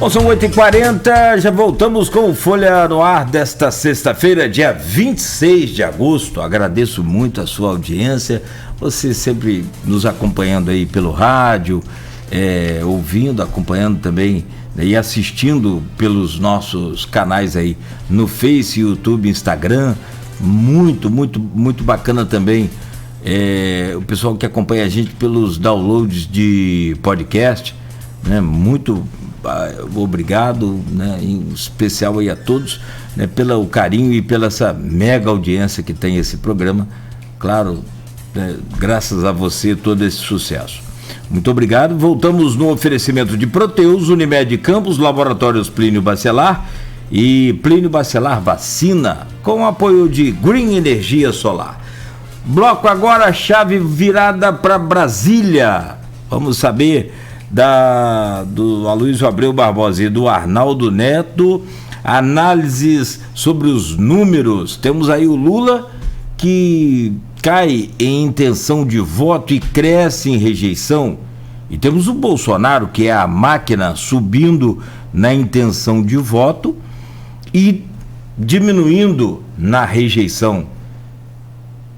Bom, são 8h40, já voltamos com o Folha no Ar desta sexta-feira, dia 26 de agosto. Agradeço muito a sua audiência, você sempre nos acompanhando aí pelo rádio, ouvindo, acompanhando também, né, e assistindo pelos nossos canais aí no Face, YouTube, Instagram. Muito, muito, muito bacana também o pessoal que acompanha a gente pelos downloads de podcast, né? Muito obrigado, né, em especial aí a todos, né, pelo carinho e pela essa mega audiência que tem esse programa. Claro, né, graças a você todo esse sucesso. Muito obrigado. Voltamos no oferecimento de Proteus, Unimed Campos, Laboratórios Plínio Bacelar e Plínio Bacelar Vacina, com apoio de Green Energia Solar. Bloco agora, chave virada para Brasília. Vamos saber do Aloysio Abreu Barbosa e do Arnaldo Neto, análises sobre os números. Temos aí o Lula, que cai em intenção de voto e cresce em rejeição, e temos o Bolsonaro, que é a máquina, subindo na intenção de voto e diminuindo na rejeição.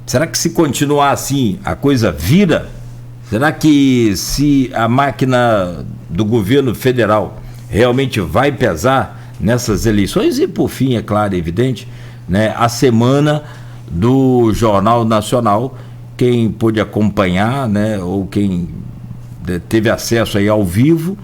Será que, se continuar assim, a coisa vira? Será que, se a máquina do governo federal realmente vai pesar nessas eleições? E, por fim, é claro e evidente, né, a semana do Jornal Nacional, quem pôde acompanhar, né, ou quem teve acesso aí ao vivo,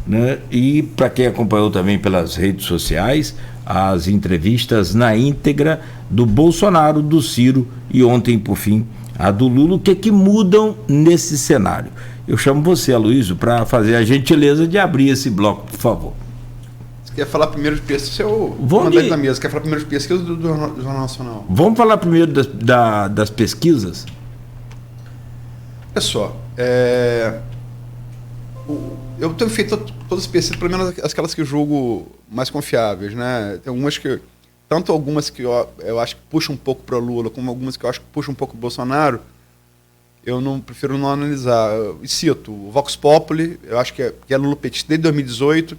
né, e para quem acompanhou também pelas redes sociais, as entrevistas na íntegra do Bolsonaro, do Ciro e ontem, por fim, a do Lula. O que mudam nesse cenário? Eu chamo você, Aloysio, para fazer a gentileza de abrir esse bloco, por favor. Você quer falar primeiro de pesquisa? Eu vou mandar da mesa. Quer falar primeiro de pesquisa do Jornal Nacional? Vamos falar primeiro das pesquisas? Olha só, eu tenho feito todas as pesquisas, pelo menos aquelas que eu julgo mais confiáveis, né? Tem algumas que, tanto algumas que eu acho que puxam um pouco para o Lula, como algumas que eu acho que puxam um pouco para o Bolsonaro, prefiro não analisar. Eu cito o Vox Populi, eu acho que é Lula petista desde 2018,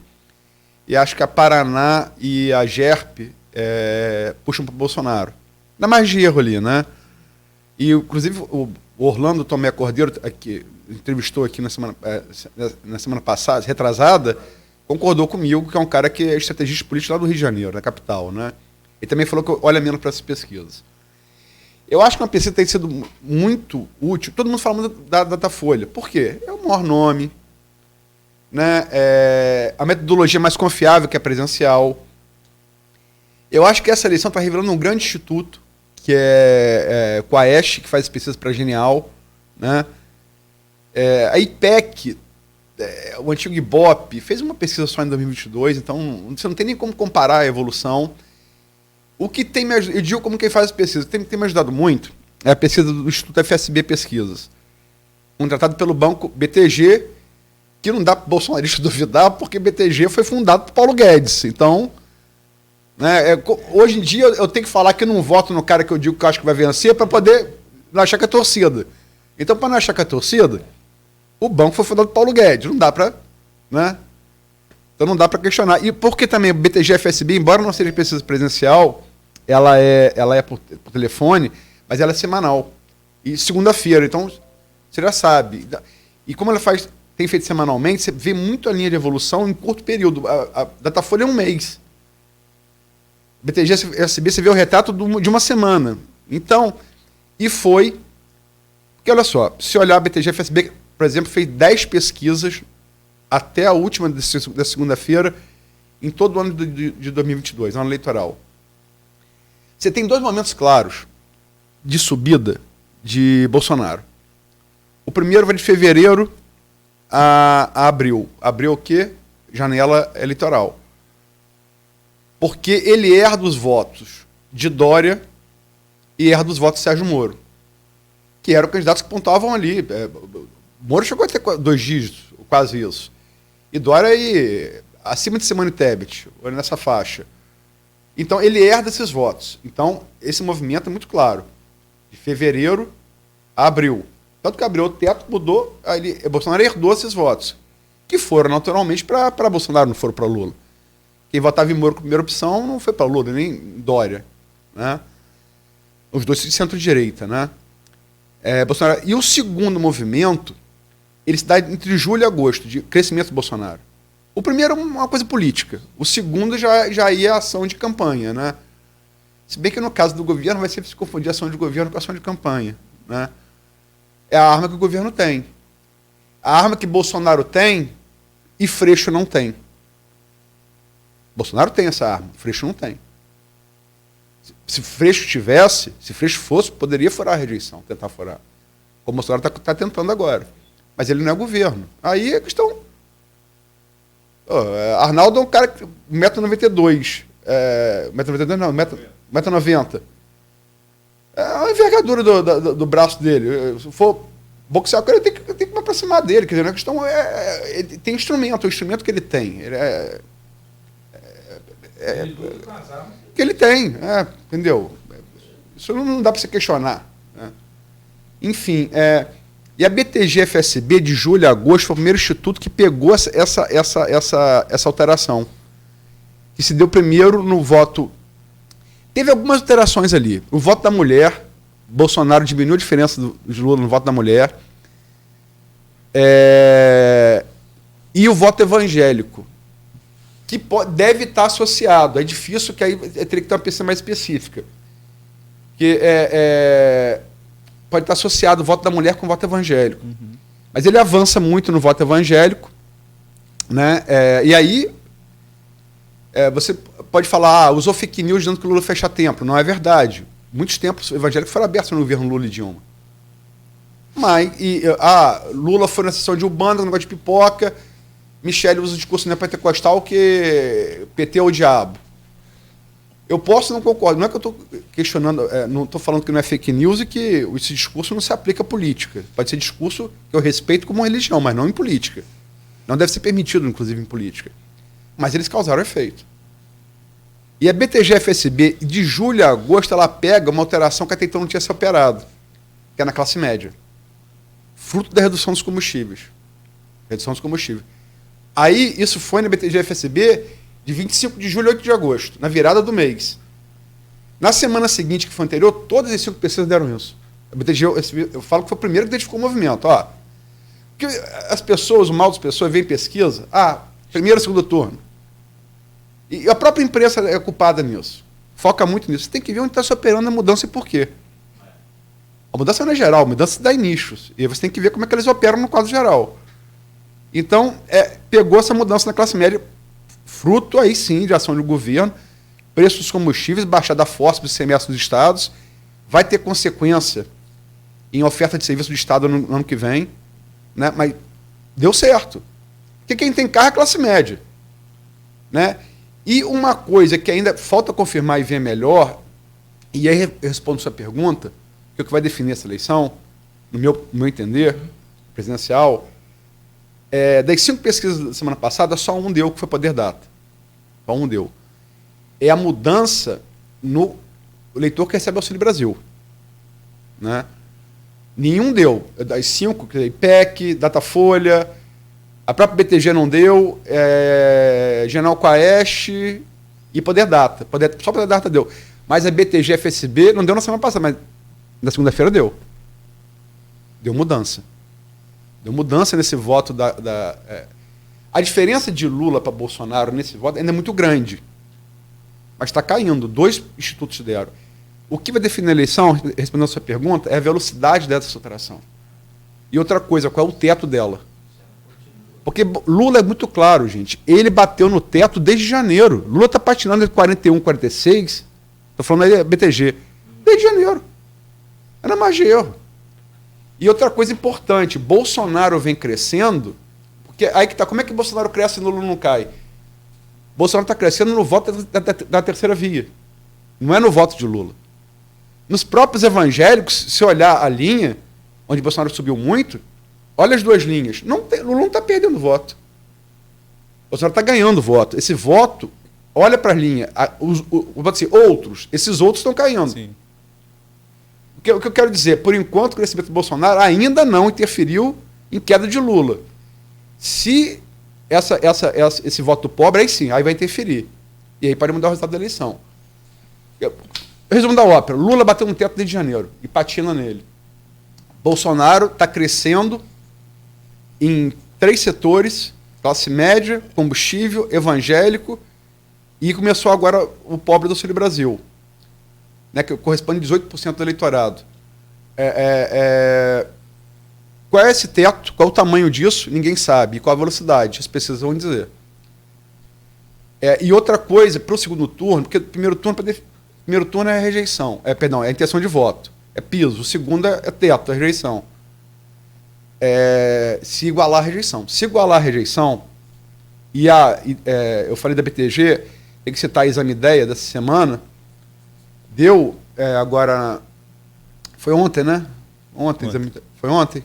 e acho que a Paraná e a GERP puxam para o Bolsonaro. Dá mais de erro ali, né? E, inclusive, o Orlando Tomé Cordeiro, que entrevistou aqui na semana passada, retrasada, concordou comigo, que é um cara que é estrategista político lá do Rio de Janeiro, na capital, né? Ele também falou que olha menos para essas pesquisas. Eu acho que uma pesquisa tem sido muito útil. Todo mundo fala muito da Datafolha. Por quê? É o maior nome, né? A metodologia mais confiável, que é presencial. Eu acho que essa eleição está revelando um grande instituto, que é com a Coaeste, que faz pesquisas para Genial, né? A IPEC, o antigo Ibope, fez uma pesquisa só em 2022, então você não tem nem como comparar a evolução. O que tem me ajudado, eu digo como quem faz as pesquisas, tem me ajudado muito, é a pesquisa do Instituto FSB Pesquisas, contratado pelo banco BTG, que não dá para o bolsonarista duvidar, porque BTG foi fundado por Paulo Guedes. Então, né, hoje em dia eu tenho que falar que eu não voto no cara que eu digo que eu acho que vai vencer, para poder não achar que é torcida. Então, para não achar que é torcida, o banco foi fundado por Paulo Guedes, não dá para, né? Então não dá para questionar. E porque também o BTG FSB, embora não seja pesquisa presencial, ela é por telefone, mas ela é semanal. E segunda-feira, então você já sabe. E como ela tem feito semanalmente, você vê muito a linha de evolução em curto período. A Datafolha é um mês. BTG FSB, você vê o retrato de uma semana. Então, porque olha só, se olhar a BTG FSB, por exemplo, fez 10 pesquisas até a última da segunda-feira, em todo o ano de 2022, ano eleitoral. Você tem dois momentos claros de subida de Bolsonaro. O primeiro vai de fevereiro a abril. Abril o quê? Janela eleitoral. Porque ele herda os votos de Dória e herda os votos de Sérgio Moro, que eram candidatos que pontuavam ali. Moro chegou a ter 2 dígitos, quase isso. E Dória aí, acima de Simone Tebet, nessa faixa. Então, ele herda esses votos. Então, esse movimento é muito claro. De fevereiro a abril. Tanto que abriu o teto, mudou, aí Bolsonaro herdou esses votos. que foram naturalmente para Bolsonaro, não foram para Lula. Quem votava em Moro como primeira opção não foi para Lula, nem Dória. Né? Os dois de centro-direita. Né? Bolsonaro. E o segundo movimento, ele se dá entre julho e agosto, de crescimento do Bolsonaro. O primeiro é uma coisa política. O segundo já ia ação de campanha. Né? Se bem que no caso do governo vai sempre se confundir ação de governo com ação de campanha. Né? É a arma que o governo tem. A arma que Bolsonaro tem e Freixo não tem. Bolsonaro tem essa arma, Freixo não tem. Se Freixo tivesse, se Freixo fosse, poderia furar a rejeição, tentar furar. Como o Bolsonaro está tentando agora. Mas ele não é governo. Aí é questão... Arnaldo é um cara que 1,92 m. 1,92 m não, 1,90 m. É a envergadura do braço dele. Se for boxear, ele tem que me aproximar dele. Quer dizer, a questão ele tem instrumento, o instrumento que ele tem. Que ele tem, entendeu? Isso não dá para se questionar. Né? Enfim, e a BTG-FSB, de julho a agosto, foi o primeiro instituto que pegou essa alteração. Que se deu primeiro no voto. Teve algumas alterações ali. O voto da mulher, Bolsonaro diminuiu a diferença de Lula no voto da mulher. E o voto evangélico, que deve estar associado. É difícil, que aí teria que ter uma pesquisa mais específica. Que pode estar associado o voto da mulher com o voto evangélico. Uhum. Mas ele avança muito no voto evangélico. Né? E aí, você pode falar, usou fake news dizendo que o Lula fecha templo. Não é verdade. Muitos templos evangélicos foram abertos no governo Lula e Dilma. Mas, Lula foi na sessão de Ubanda, no negócio de pipoca. Michele usa o discurso neopentecostal que PT é o diabo. Eu posso não concordo. Não é que eu estou questionando, não estou falando que não é fake news e que esse discurso não se aplica à política. Pode ser discurso que eu respeito como religião, mas não em política. Não deve ser permitido, inclusive, em política. Mas eles causaram efeito. E a BTG-FSB, de julho a agosto, ela pega uma alteração que até então não tinha se operado, que é na classe média. Fruto da redução dos combustíveis. Redução dos combustíveis. Aí, isso foi na BTG-FSB de 25 de julho a 8 de agosto, na virada do mês. Na semana seguinte, que foi anterior, todas as 5 pessoas deram isso. A BTG, eu falo que foi o primeiro que identificou o movimento. Porque as pessoas, o mal das pessoas, vem pesquisa, primeiro e segundo turno. E a própria imprensa é culpada nisso. Foca muito nisso. Você tem que ver onde está se operando a mudança e por quê. A mudança não é geral, a mudança se dá em nichos. E você tem que ver como é que eles operam no quadro geral. Então, pegou essa mudança na classe média, fruto aí sim de ação do governo, preços dos combustíveis, baixada forte dos semestres dos estados, vai ter consequência em oferta de serviço do Estado no ano que vem, né? Mas deu certo. Porque quem tem carro é a classe média. Né? E uma coisa que ainda falta confirmar e ver melhor, e aí eu respondo sua pergunta, que é o que vai definir essa eleição, no meu entender, presidencial, das 5 pesquisas da semana passada, só um deu, que foi Poder Data. Só um deu. É a mudança no eleitor que recebe Auxílio Brasil. Né? Nenhum deu. Das 5, IPEC, Datafolha, a própria BTG não deu, General Quaest e Poder Data. Só Poder Data deu. Mas a BTG-FSB não deu na semana passada, mas na segunda-feira deu. Deu mudança. Deu mudança nesse voto A diferença de Lula para Bolsonaro nesse voto ainda é muito grande. Mas está caindo. 2 institutos deram. O que vai definir a eleição, respondendo a sua pergunta, é a velocidade dessa alteração. E outra coisa, qual é o teto dela? Porque Lula é muito claro, gente. Ele bateu no teto desde janeiro. Lula está patinando entre 41 e 46. Estou falando aí BTG. Desde janeiro. Era mais de erro. E outra coisa importante, Bolsonaro vem crescendo, porque aí que tá, como é que Bolsonaro cresce e Lula não cai? Bolsonaro está crescendo no voto da terceira via, não é no voto de Lula. Nos próprios evangélicos, se olhar a linha, onde Bolsonaro subiu muito, olha as 2 linhas, Lula não está perdendo voto. Bolsonaro está ganhando voto. Esse voto, olha para a linha, outros, esses outros estão caindo. Sim. O que eu quero dizer, por enquanto, o crescimento do Bolsonaro ainda não interferiu em queda de Lula. Se esse voto do pobre, aí sim, aí vai interferir. E aí pode mudar o resultado da eleição. Resumo da ópera. Lula bateu no teto desde janeiro e patina nele. Bolsonaro está crescendo em 3 setores: classe média, combustível, evangélico, e começou agora o pobre do Auxílio Brasil, né, que corresponde a 18% do eleitorado. Qual é esse teto? Qual é o tamanho disso? Ninguém sabe. E qual a velocidade? As pesquisas vão dizer. E outra coisa, para o segundo turno, porque o primeiro turno é a rejeição, é a intenção de voto, é piso. O segundo é teto, é rejeição. Se igualar a rejeição. Se igualar a rejeição, eu falei da BTG, tem que citar a Exame Ideia dessa semana, deu agora... Foi ontem, né? Foi ontem? Foi ontem.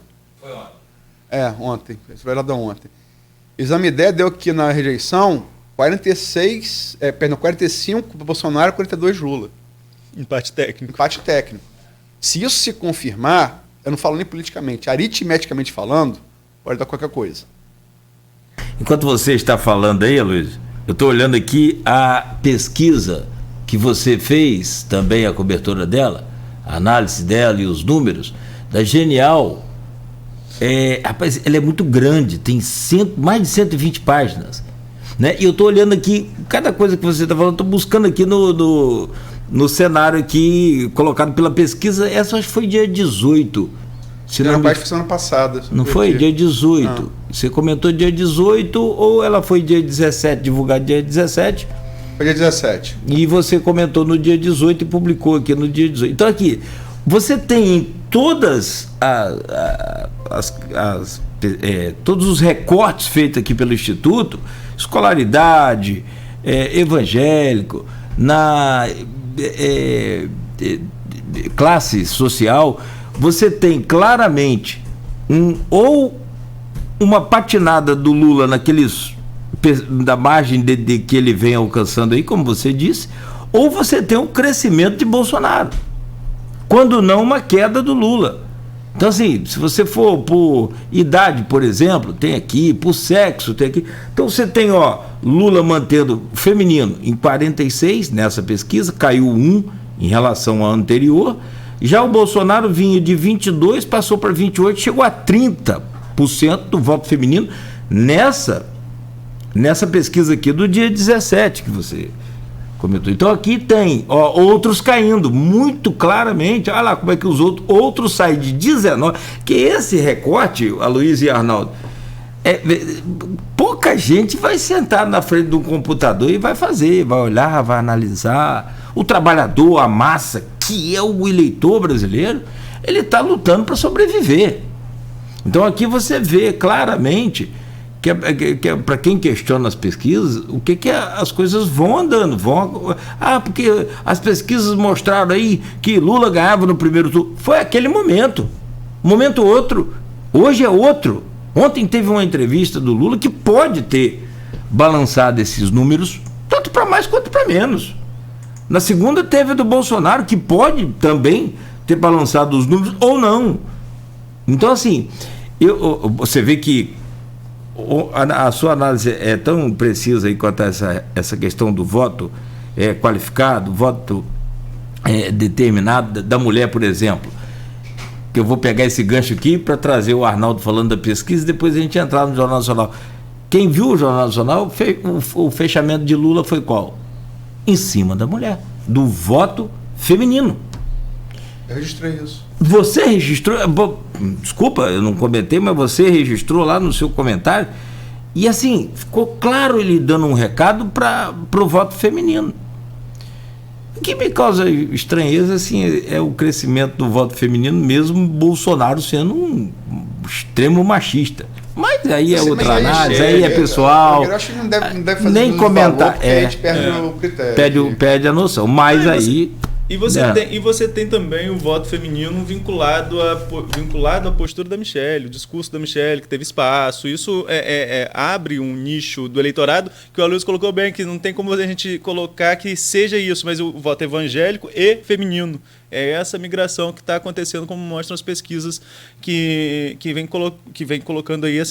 Ontem. Isso vai lá da ontem. Exame Ideia deu aqui na rejeição 45 para Bolsonaro, 42 Lula. Empate técnico. Se isso se confirmar, eu não falo nem politicamente, aritmeticamente falando, pode dar qualquer coisa. Enquanto você está falando aí, Luiz, eu estou olhando aqui a pesquisa que você fez, também a cobertura dela, a análise dela e os números, da Genial. Rapaz, ela é muito grande, tem mais de 120 páginas. Né? E eu estou olhando aqui, cada coisa que você está falando, estou buscando aqui no cenário aqui, colocado pela pesquisa. Essa acho que foi dia 18. Rapaz, foi semana passada. Não foi? Dia 18. Você comentou dia 18 ou ela foi dia 17, divulgada dia 17? Foi dia 17. E você comentou no dia 18 e publicou aqui no dia 18. Então aqui, você tem em todas todos os recortes feitos aqui pelo Instituto, escolaridade, evangélico, na classe social, você tem claramente ou uma patinada do Lula da margem de que ele vem alcançando aí, como você disse, ou você tem um crescimento de Bolsonaro, quando não uma queda do Lula. Então, assim, se você for por idade, por exemplo, tem aqui, por sexo, tem aqui. Então, você tem, Lula mantendo feminino em 46, nessa pesquisa, caiu 1 em relação ao anterior. Já o Bolsonaro vinha de 22, passou para 28, chegou a 30% do voto feminino nessa pesquisa aqui do dia 17 que você comentou. Então aqui tem outros caindo muito claramente. Olha lá como é que os outros saem de 19, que esse recorte, Aloysio e Arnaldo, pouca gente vai sentar na frente de um computador e vai olhar, vai analisar. O trabalhador, a massa, que é o eleitor brasileiro, ele está lutando para sobreviver. Então aqui você vê claramente que para quem questiona as pesquisas, o que as coisas vão andando, porque as pesquisas mostraram aí que Lula ganhava no primeiro turno. Foi aquele momento outro, hoje é outro. Ontem teve uma entrevista do Lula que pode ter balançado esses números, tanto para mais quanto para menos. Na segunda teve a do Bolsonaro, que pode também ter balançado os números ou não. Então, assim, você vê que a sua análise é tão precisa aí quanto a essa questão do voto qualificado, voto determinado da mulher, por exemplo, que eu vou pegar esse gancho aqui para trazer o Arnaldo falando da pesquisa e depois a gente entrar no Jornal Nacional. Quem viu o Jornal Nacional, o fechamento de Lula foi qual? Em cima da mulher, do voto feminino. Eu registrei isso. Você registrou, desculpa, eu não comentei, mas você registrou lá no seu comentário, e assim, ficou claro ele dando um recado para o voto feminino. O que me causa estranheza, assim, é o crescimento do voto feminino, mesmo Bolsonaro sendo um extremo machista. Mas aí é outra análise, aí é pessoal. Eu acho que não deve fazer nem comentar. A gente perde o critério. Perde a noção. Mas aí. E você tem também o voto feminino vinculado à postura da Michelle, o discurso da Michelle, que teve espaço. Isso abre um nicho do eleitorado que o Aloysio colocou bem, que não tem como a gente colocar que seja isso, mas o voto evangélico e feminino. É essa migração que está acontecendo, como mostram as pesquisas que vem colocando aí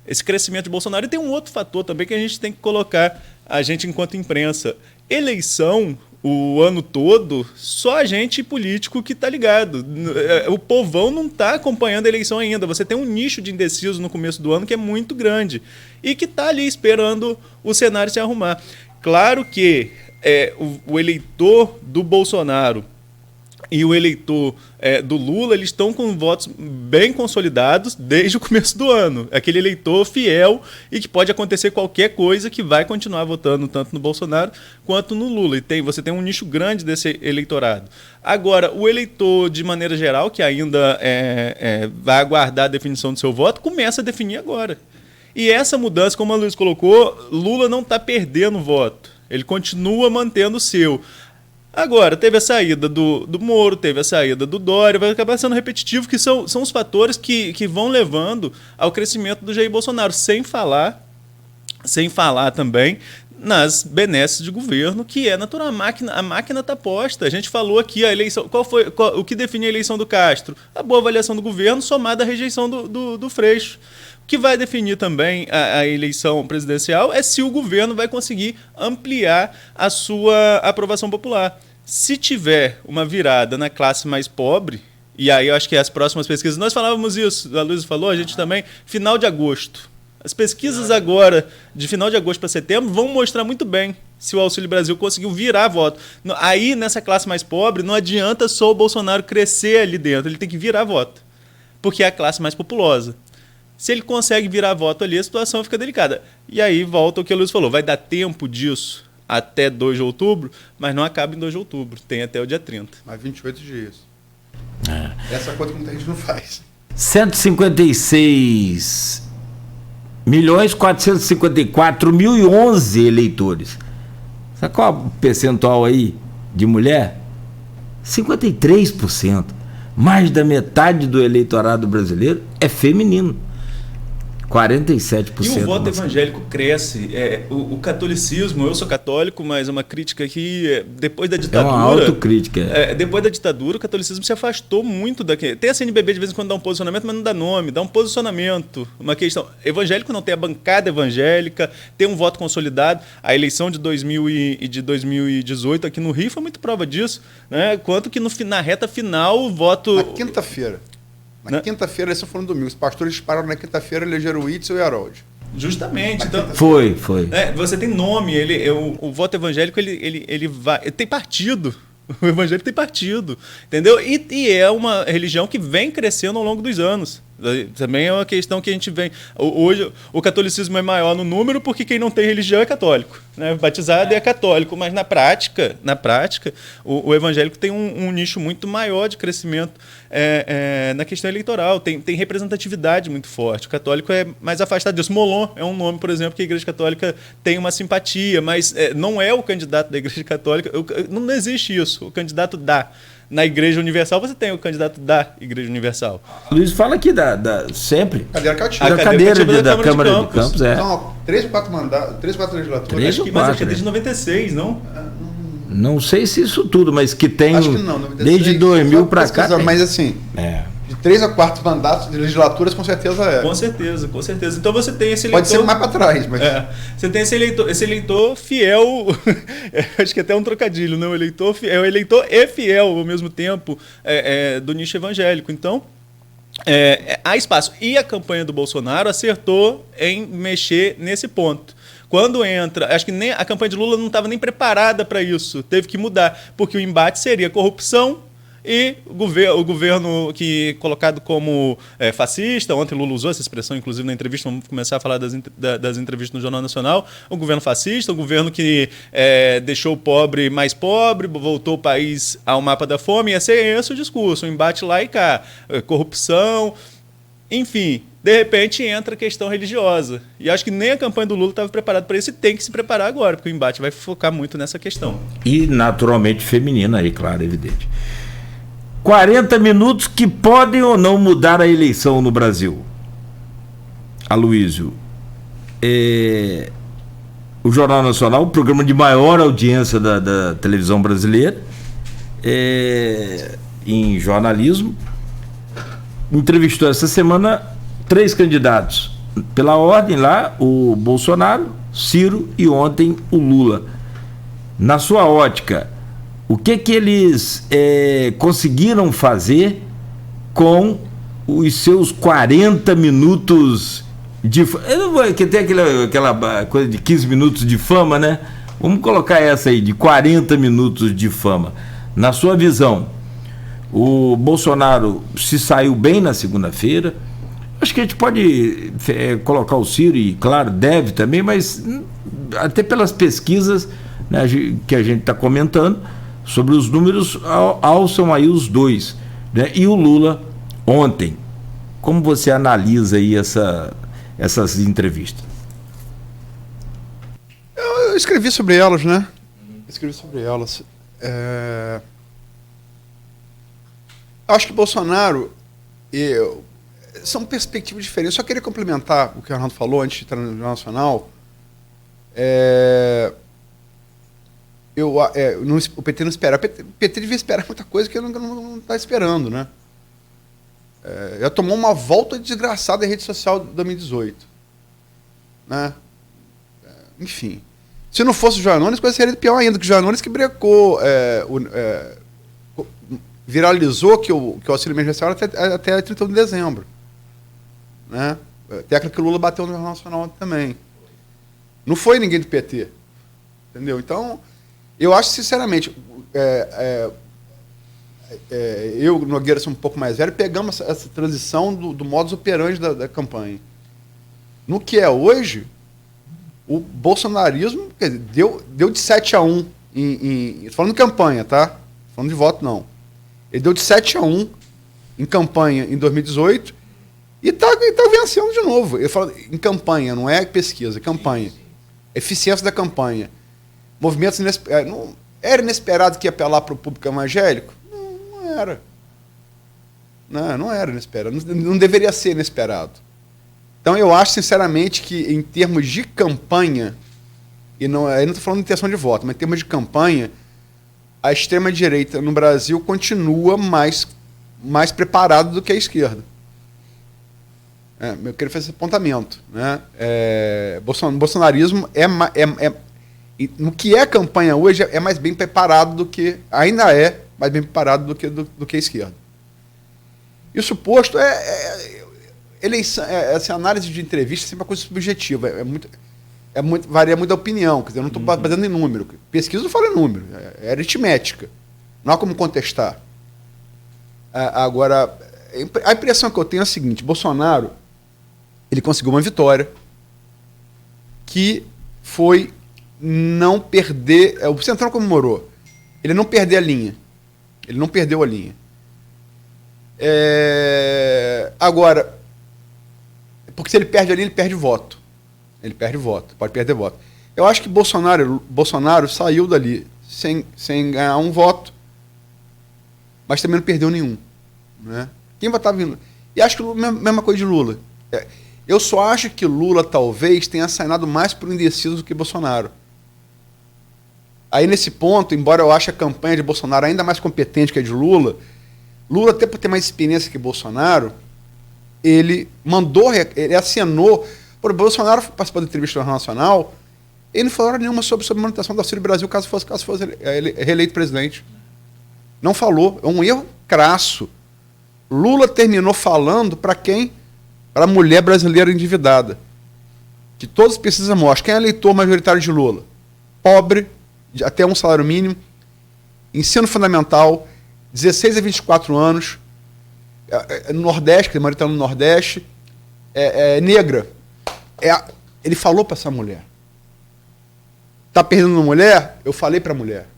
esse crescimento de Bolsonaro. E tem um outro fator também que a gente tem que colocar, a gente enquanto imprensa. Eleição, o ano todo, só a gente político que está ligado. O povão não está acompanhando a eleição ainda. Você tem um nicho de indeciso no começo do ano que é muito grande e que está ali esperando o cenário se arrumar. Claro que o eleitor do Bolsonaro e o eleitor do Lula, eles estão com votos bem consolidados desde o começo do ano. Aquele eleitor fiel e que pode acontecer qualquer coisa que vai continuar votando tanto no Bolsonaro quanto no Lula. E você tem um nicho grande desse eleitorado. Agora, o eleitor, de maneira geral, que ainda vai aguardar a definição do seu voto, começa a definir agora. E essa mudança, como a Luiz colocou, Lula não está perdendo voto. Ele continua mantendo o seu. Agora, teve a saída do Moro, teve a saída do Dória, vai acabar sendo repetitivo, que são os fatores que vão levando ao crescimento do Jair Bolsonaro, sem falar também nas benesses de governo, que é natural. A máquina está posta. A gente falou aqui a eleição. O que define a eleição do Castro? A boa avaliação do governo somada à rejeição do Freixo. O que vai definir também a eleição presidencial é se o governo vai conseguir ampliar a sua aprovação popular. Se tiver uma virada na classe mais pobre, e aí eu acho que as próximas pesquisas, nós falávamos isso, a Luísa falou, a gente também, final de agosto. As pesquisas agora, de final de agosto para setembro, vão mostrar muito bem se o Auxílio Brasil conseguiu virar voto. Aí, nessa classe mais pobre, não adianta só o Bolsonaro crescer ali dentro, ele tem que virar voto, porque é a classe mais populosa. Se ele consegue virar voto ali, a situação fica delicada. E aí volta o que a Luiz falou, vai dar tempo disso até 2 de outubro, mas não acaba em 2 de outubro, tem até o dia 30. Mais 28 dias. Essa conta que muita gente não faz. 156.454.011 eleitores. Sabe qual é o percentual aí de mulher? 53%. Mais da metade do eleitorado brasileiro é feminino. 47%. E o voto evangélico cresce. O catolicismo, eu sou católico, mas é uma crítica que depois da ditadura... É uma autocrítica. Depois da ditadura, o catolicismo se afastou muito daquele... Tem a CNBB de vez em quando dá um posicionamento, mas não dá nome, dá um posicionamento. Uma questão... Evangélico não tem a bancada evangélica, tem um voto consolidado. A eleição de 2000 e de 2018 aqui no Rio foi muito prova disso, né? Quanto que na reta final o voto... Na quinta-feira. Na quinta-feira, eles foram no domingo. Os pastores dispararam na quinta-feira, elegeram o Itzel e o Harold. Justamente. Então, foi. Você tem nome, o voto evangélico ele vai. Tem partido. O evangélico tem partido. Entendeu? E é uma religião que vem crescendo ao longo dos anos. Também é uma questão que a gente vem... Hoje, o catolicismo é maior no número porque quem não tem religião é católico. Né? Batizado é católico, mas na prática o evangélico tem um nicho muito maior de crescimento na questão eleitoral. Tem representatividade muito forte. O católico é mais afastado disso. Molon é um nome, por exemplo, que a Igreja Católica tem uma simpatia, mas não é o candidato da Igreja Católica. Não existe isso. O candidato dá. Na Igreja Universal, você tem o candidato da Igreja Universal. Luiz fala aqui sempre. Cadeira cativa. A cadeira da Câmara de Campos. São 3 ou 4 mandatos, 3 ou 4 legislaturas. Mas acho que é desde 96, não? Não sei se isso tudo, mas que tem... Acho que não, 96, desde 2000 para cá. Mas assim... De 3 a 4 mandatos de legislaturas, com certeza é. Com certeza. Então você tem esse eleitor... Pode ser mais para trás, mas... Você tem esse eleitor fiel... acho que até é um trocadilho, não? O eleitor e fiel ao mesmo tempo do nicho evangélico. Então, há espaço. E a campanha do Bolsonaro acertou em mexer nesse ponto. Quando entra... Acho que nem a campanha de Lula não estava nem preparada para isso. Teve que mudar, porque o embate seria corrupção e o governo que colocado como fascista. Ontem Lula usou essa expressão, inclusive na entrevista, vamos começar a falar das entrevistas no Jornal Nacional. O governo fascista, o governo que deixou o pobre mais pobre, voltou o país ao mapa da fome. Ia ser esse o discurso, um embate lá e cá. Corrupção, enfim... De repente entra a questão religiosa. E acho que nem a campanha do Lula estava preparada para isso e tem que se preparar agora, porque o embate vai focar muito nessa questão. E naturalmente feminina aí, claro, evidente. 40 minutos que podem ou não mudar a eleição no Brasil. Aloysio, o Jornal Nacional, o programa de maior audiência da televisão brasileira, em jornalismo, entrevistou essa semana 3 candidatos pela ordem lá, o Bolsonaro, Ciro e ontem o Lula. Na sua ótica, o que eles conseguiram fazer com os seus 40 minutos de... que tem aquela coisa de 15 minutos de fama, né? Vamos colocar essa aí, de 40 minutos de fama. Na sua visão, o Bolsonaro se saiu bem na segunda-feira. Acho que a gente pode colocar o Ciro, e claro, deve também, mas até pelas pesquisas, né, que a gente está comentando sobre os números, alçam aí os dois, né? E o Lula ontem. Como você analisa aí essas entrevistas? Eu escrevi sobre elas, né? Escrevi sobre elas. Acho que Bolsonaro são perspectivas diferentes. Eu só queria complementar o que o Arnaldo falou antes de entrar no Jornal Nacional. O PT não espera. O PT devia esperar muita coisa que não está esperando, né? Já tomou uma volta desgraçada em rede social de 2018. Né? Enfim. Se não fosse o Janones, coisa seria pior ainda, que o Janones que brecou, viralizou que o auxílio emergencial era até 31 de dezembro. Né? Tecla que o Lula bateu no Jornal Nacional também. Não foi ninguém do PT. Entendeu? Então, eu acho, sinceramente, eu, Nogueira, sou um pouco mais velho, pegamos essa transição do modus operandi da campanha. No que é hoje, o bolsonarismo deu de 7-1 falando de campanha, tá? Falando de voto, não. Ele deu de 7-1 em campanha em 2018 e tá vencendo de novo. Eu falo em campanha, não é pesquisa, é campanha. Eficiência da campanha. Movimentos inesperados. Não, era inesperado que ia apelar para o público evangélico? Não era. Não era inesperado. Não deveria ser inesperado. Então eu acho, sinceramente, que em termos de campanha, eu não estou falando de intenção de voto, mas em termos de campanha, a extrema-direita no Brasil continua mais preparada do que a esquerda. Eu queria fazer esse apontamento. Né? Bolsonarismo no que é campanha hoje, é mais bem preparado do que... Ainda é mais bem preparado do que a esquerda. Isso posto, eleição, essa análise de entrevista é sempre uma coisa subjetiva. Varia muito a opinião. Quer dizer, eu não estou baseando em número. Pesquisa não fala em número. É aritmética. Não há como contestar. Agora, a impressão que eu tenho é a seguinte: Bolsonaro, ele conseguiu uma vitória que foi não perder... O Centrão comemorou. Ele não perder a linha. Ele não perdeu a linha. Agora, porque se ele perde a linha, ele perde voto. Ele perde voto, pode perder voto. Eu acho que Bolsonaro saiu dali sem ganhar um voto, mas também não perdeu nenhum. Né? Quem votava em Lula? E acho que a mesma coisa de Lula. Eu só acho que Lula talvez tenha saído mais para o indeciso do que Bolsonaro. Aí nesse ponto, embora eu ache a campanha de Bolsonaro ainda mais competente que a de Lula, até por ter mais experiência que Bolsonaro, ele acenou. Por Bolsonaro participou da entrevista do Jornal Nacional, ele não falou nenhuma sobre a manutenção do Auxílio Brasil caso fosse ele reeleito presidente. Não falou. É um erro crasso. Lula terminou falando para quem? Para a mulher brasileira endividada. Que todos precisam mostrar. Quem é eleitor majoritário de Lula? Pobre, até um salário mínimo, ensino fundamental, 16 a 24 anos, no Nordeste, que ele está no Nordeste, negra. Ele falou para essa mulher. Está perdendo uma mulher? Eu falei para a mulher.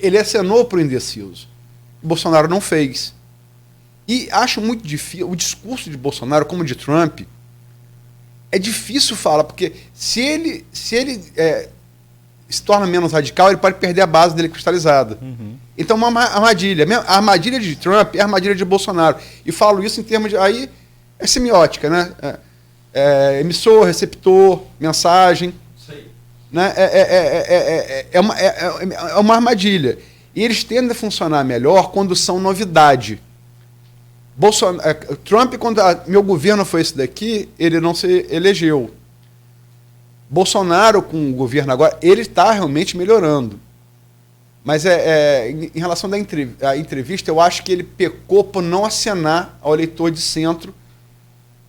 Ele acenou para o indeciso. Bolsonaro não fez. E acho muito difícil, o discurso de Bolsonaro, como de Trump, é difícil falar, porque se ele se torna menos radical, ele pode perder a base dele cristalizada. Uhum. Então, uma armadilha. A armadilha de Trump é a armadilha de Bolsonaro. E falo isso em termos de... Aí é semiótica, né? Emissor, receptor, mensagem. Sei. Né? É uma armadilha. E eles tendem a funcionar melhor quando são novidade. Trump, quando meu governo foi esse daqui, ele não se elegeu. Bolsonaro, com o governo agora, ele está realmente melhorando. Mas em relação à entrevista, eu acho que ele pecou por não acenar ao eleitor de centro.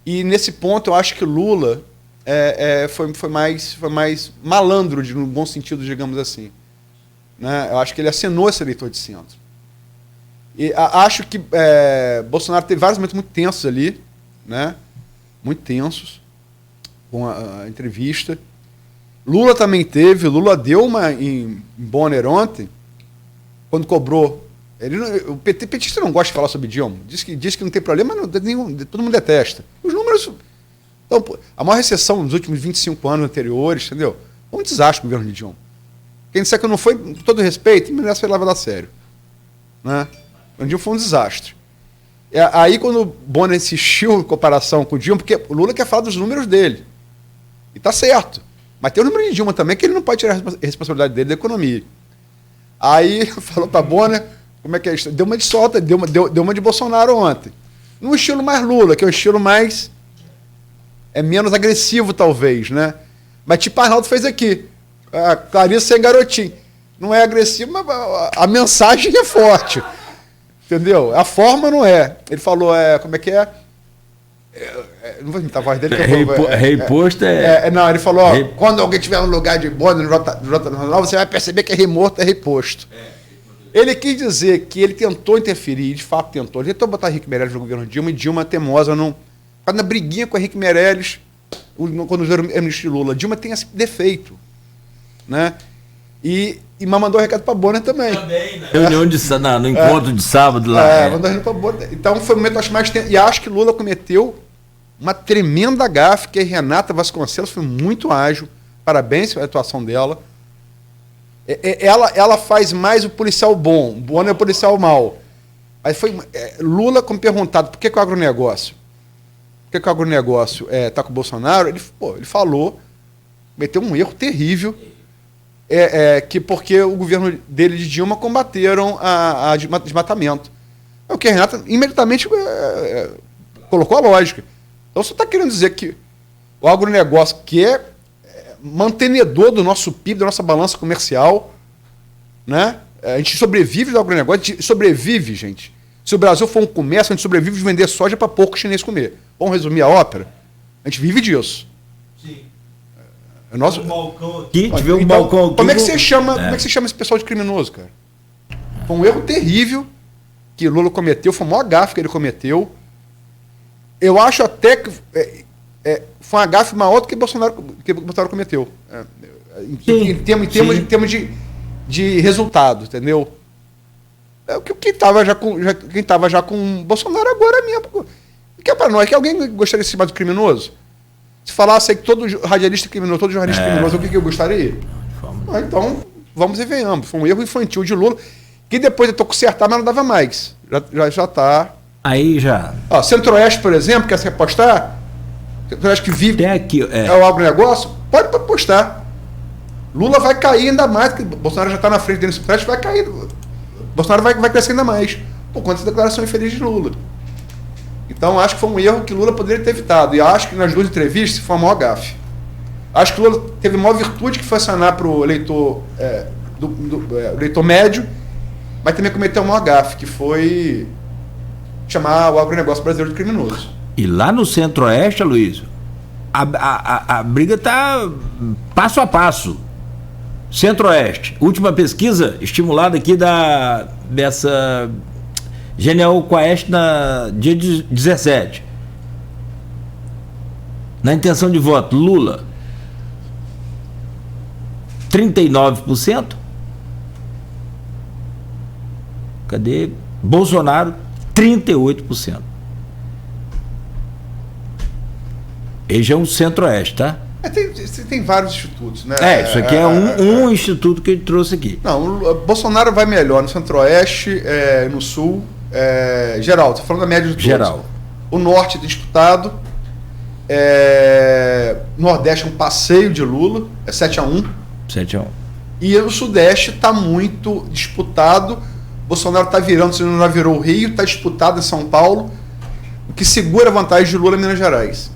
E nesse ponto, eu acho que Lula foi mais malandro, no bom sentido, digamos assim. Né? Eu acho que ele acenou esse eleitor de centro. E acho que Bolsonaro teve vários momentos muito tensos ali, né? Muito tensos, com a entrevista. Lula também teve. Lula deu uma em Bonner ontem, quando cobrou. O petista não gosta de falar sobre Dilma. Diz que não tem problema, mas todo mundo detesta. Os números. Então, a maior recessão nos últimos 25 anos anteriores, entendeu? Foi um desastre o governo de Dilma. Quem disser que não foi, com todo respeito, merece ser levado a sério. Né? O Dilma foi um desastre. Aí, quando o Bonner insistiu em comparação com o Dilma, porque o Lula quer falar dos números dele. E tá certo. Mas tem o número de Dilma também, que ele não pode tirar a responsabilidade dele da economia. Aí falou para Bonner, como é que é isso? Deu uma de solta, deu uma de Bolsonaro ontem. Num estilo mais Lula, que é um estilo mais. Menos agressivo, talvez, né? Mas tipo Arnaldo fez aqui. A Clarissa é garotinho. Não é agressivo, mas a mensagem é forte. Entendeu? A forma não é. Ele falou, como é que é? Não vou imitar a voz dele. Reimposto não, ele falou, quando alguém tiver no lugar de Bonner no Jornal, você vai perceber que é reimorto, é reposto. Ele quis dizer que ele tentou interferir, de fato tentou. Ele tentou botar Henrique Meirelles no governo Dilma, e Dilma teimosa não... Na briguinha com Henrique Meirelles, quando era ministro de Lula, Dilma tem esse defeito. Né? E mandou recado para Bonner também. Né? Reunião no encontro de sábado lá. Mandou recado para Bonner. Então foi um momento, acho, mais tenso. E acho que Lula cometeu uma tremenda gafe, que a Renata Vasconcelos foi muito ágil. Parabéns pela atuação dela. Ela faz mais o policial bom, Bonner é o policial mau. Aí foi Lula, como perguntado por que o agronegócio? Por que o agronegócio está com o Bolsonaro? Ele falou, meteu um erro terrível. Porque o governo dele de Dilma combateram a desmatamento. O que a Renata imediatamente colocou a lógica. Então você está querendo dizer que o agronegócio, que é mantenedor do nosso PIB, da nossa balança comercial, né? A gente sobrevive do agronegócio, a gente sobrevive, gente. Se o Brasil for um comércio, a gente sobrevive de vender soja para pouco chinês comer. Vamos resumir a ópera? A gente vive disso. Sim. Nosso... Um balcão aqui, tiver um balcão aqui. Como é que você chama esse pessoal de criminoso, cara? Foi um erro terrível que Lula cometeu, foi o maior gafe que ele cometeu. Eu acho até que foi uma gafe maior do que Bolsonaro cometeu. Em termos de resultado, entendeu? Quem estava já com Bolsonaro agora mesmo. Que é para nós, que alguém gostaria de ser mais do criminoso? Se falasse aí que todo radialista é criminoso, todo jornalista é criminoso, o que eu gostaria? Então, vamos e venhamos. Foi um erro infantil de Lula, que depois tentou consertar, mas não dava mais. Já está. Aí já. Centro-Oeste, por exemplo, quer se apostar? Centro-Oeste que vive. Tem aqui, o agronegócio? Pode apostar. Lula vai cair ainda mais, porque Bolsonaro já está na frente dele, Centro-Oeste vai cair. Bolsonaro vai crescer ainda mais, por conta dessa declaração infeliz de Lula. Então, acho que foi um erro que Lula poderia ter evitado. E acho que nas duas entrevistas foi a maior gafe. Acho que Lula teve a maior virtude, que foi sanar para o eleitor, eleitor médio, mas também cometeu a maior gafe, que foi chamar o agronegócio brasileiro de criminoso. E lá no Centro-Oeste, Aloysio, a briga está passo a passo. Centro-Oeste, última pesquisa estimulada aqui dessa Genial Quaest na dia 17. Na intenção de voto, Lula 39%. Cadê? Bolsonaro 38%. Esse é um Centro-Oeste, tá? Tem vários institutos, né? Isso aqui é um instituto que ele trouxe aqui. Não, o Bolsonaro vai melhor no Centro-Oeste, no Sul, geral, estou falando da média de todos. Geral. O Norte é disputado, Nordeste é um passeio de Lula, 7-1. 7-1. E o Sudeste está muito disputado. Bolsonaro está virando, se não virou o Rio, está disputado em São Paulo. o que segura a vantagem de Lula em Minas Gerais.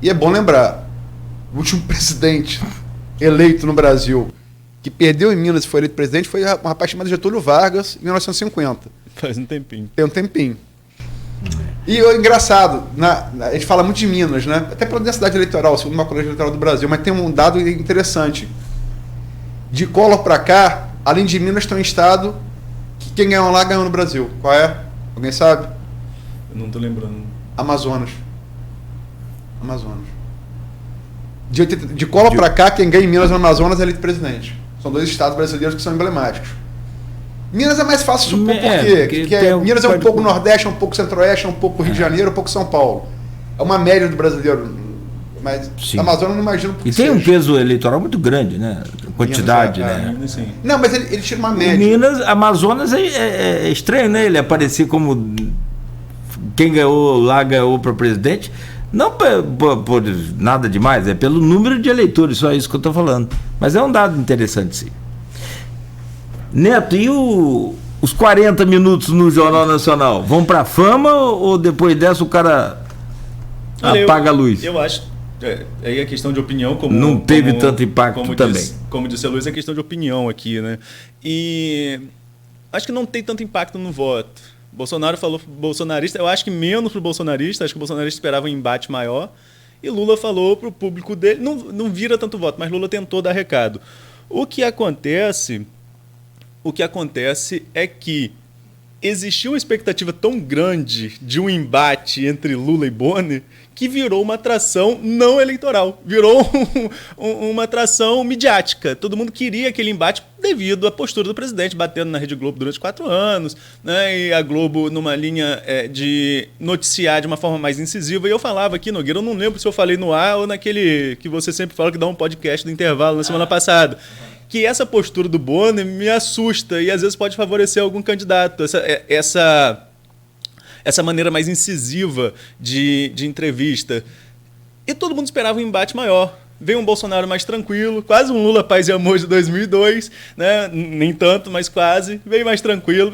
E é bom lembrar, o último presidente eleito no Brasil que perdeu em Minas e foi eleito presidente foi um rapaz chamado Getúlio Vargas, em 1950. Faz um tempinho. Tem um tempinho. E o engraçado, a gente fala muito de Minas, né? Até pela densidade eleitoral, segundo uma colégio eleitoral do Brasil, mas tem um dado interessante. De Collor para cá, além de Minas, tem um estado que quem ganhou lá ganhou no Brasil. Qual é? Alguém sabe? Eu não tô lembrando. Amazonas. De Collor para cá, quem ganha em Minas e no Amazonas é eleito presidente. São 2 estados brasileiros que são emblemáticos. Minas é mais fácil de supor por quê? Minas é um pouco Nordeste, é um pouco Centro-Oeste, é um pouco Rio de Janeiro, um pouco São Paulo. É uma média do brasileiro. Mas Sim. Amazonas não imagino por que E tem um seja. peso eleitoral muito grande, né? Quantidade, né? Minas, sim. Não, mas ele tira uma média. Minas, Amazonas é estranho, né? Ele aparecer como quem ganhou lá ganhou para presidente. Não por nada demais, é pelo número de eleitores, só isso que eu estou falando. Mas é um dado interessante, sim. Neto, e os 40 minutos no Jornal Nacional? Vão para fama ou depois dessa o cara apaga a luz? Eu acho. Aí a questão de opinião, como. Não teve tanto impacto também. Como disse a Luiz, é questão de opinião aqui, né? E acho que não tem tanto impacto no voto. Bolsonaro falou pro bolsonarista, eu acho que menos pro bolsonarista, acho que o bolsonarista esperava um embate maior. E Lula falou pro público dele, não vira tanto voto, mas Lula tentou dar recado. O que acontece é que existiu uma expectativa tão grande de um embate entre Lula e Bonner que virou uma atração não eleitoral, virou uma atração midiática. Todo mundo queria aquele embate devido à postura do presidente, batendo na Rede Globo durante 4 anos, né? E a Globo numa linha de noticiar de uma forma mais incisiva. E eu falava aqui, Nogueira, eu não lembro se eu falei no ar ou naquele que você sempre fala que dá um podcast do intervalo na semana passada, que essa postura do Bonner me assusta e às vezes pode favorecer algum candidato. Essa maneira mais incisiva de entrevista. E todo mundo esperava um embate maior. Veio um Bolsonaro mais tranquilo, quase um Lula Paz e Amor de 2002, né? Nem tanto, mas quase. Veio mais tranquilo.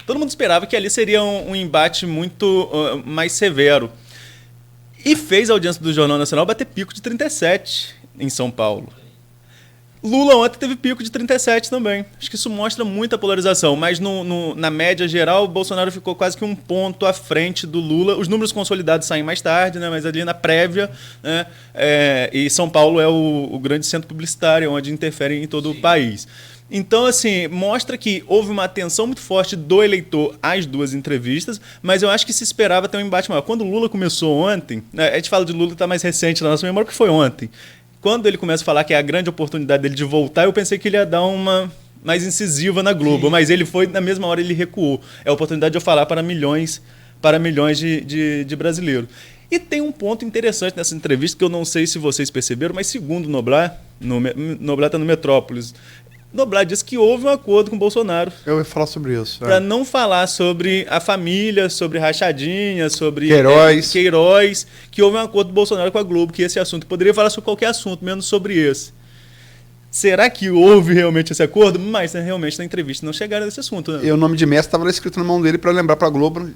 Todo mundo esperava que ali seria um embate muito mais severo. E fez a audiência do Jornal Nacional bater pico de 37 em São Paulo. Lula ontem teve pico de 37 também. Acho que isso mostra muita polarização, mas na média geral, o Bolsonaro ficou quase que um ponto à frente do Lula. Os números consolidados saem mais tarde, né? Mas ali na prévia, né? E São Paulo é o grande centro publicitário, onde interferem em todo o país. Então, assim, mostra que houve uma atenção muito forte do eleitor às 2 entrevistas, mas eu acho que se esperava ter um embate maior. Quando o Lula começou ontem, né? A gente fala de Lula que está mais recente na nossa memória, que foi ontem. Quando ele começa a falar que é a grande oportunidade dele de voltar, eu pensei que ele ia dar uma mais incisiva na Globo. Sim. Mas ele foi, na mesma hora, ele recuou. É a oportunidade de eu falar para milhões de brasileiros. E tem um ponto interessante nessa entrevista que eu não sei se vocês perceberam, mas segundo o Noblar está no Metrópolis, Noblar disse que houve um acordo com o Bolsonaro. Eu ia falar sobre isso. Para não falar sobre a família, sobre rachadinha, sobre Queiroz, que houve um acordo do Bolsonaro com a Globo, que esse assunto poderia falar sobre qualquer assunto, menos sobre esse. Será que houve realmente esse acordo? Mas realmente na entrevista não chegaram nesse assunto. Né? E o nome de Messi estava lá escrito na mão dele para lembrar para a Globo,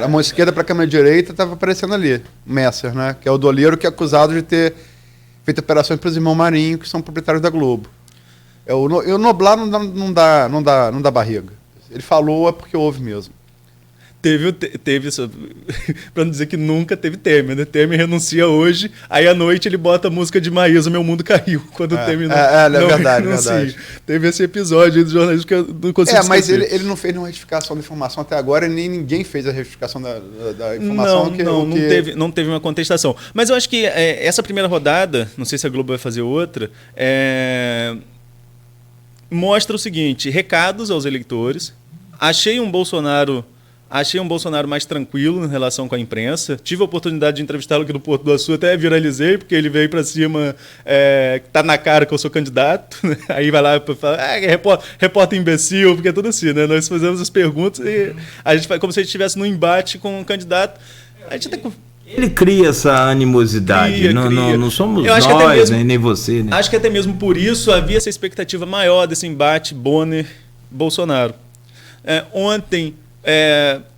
a mão esquerda para a câmera direita estava aparecendo ali, Messer, né? Que é o doleiro que é acusado de ter feito operações para os irmãos Marinho, que são proprietários da Globo. O Noblar não dá barriga. Ele falou é porque houve mesmo. Teve isso, para não dizer que nunca teve Temer, né? Temer renuncia hoje, aí à noite ele bota a música de Maísa, Meu Mundo Caiu, quando o Temer não renuncia. Verdade. Teve esse episódio aí do jornalismo que eu não consigo esquecer. Mas ele não fez nenhuma retificação da informação até agora, nem ninguém fez a retificação da informação. Não teve uma contestação. Mas eu acho que essa primeira rodada, não sei se a Globo vai fazer outra, mostra o seguinte: recados aos eleitores. Achei um Bolsonaro mais tranquilo em relação com a imprensa. Tive a oportunidade de entrevistá-lo aqui no Porto do Açu, até viralizei, porque ele veio para cima, tá na cara que eu sou candidato. Né? Aí vai lá e fala, repórter imbecil, porque é tudo assim, né? Nós fazemos as perguntas e a gente faz como se a gente estivesse num embate com um candidato. A gente até... Ele cria essa animosidade, não somos nós, nem você. Né? Acho que até mesmo por isso havia essa expectativa maior desse embate Bonner-Bolsonaro. Ontem,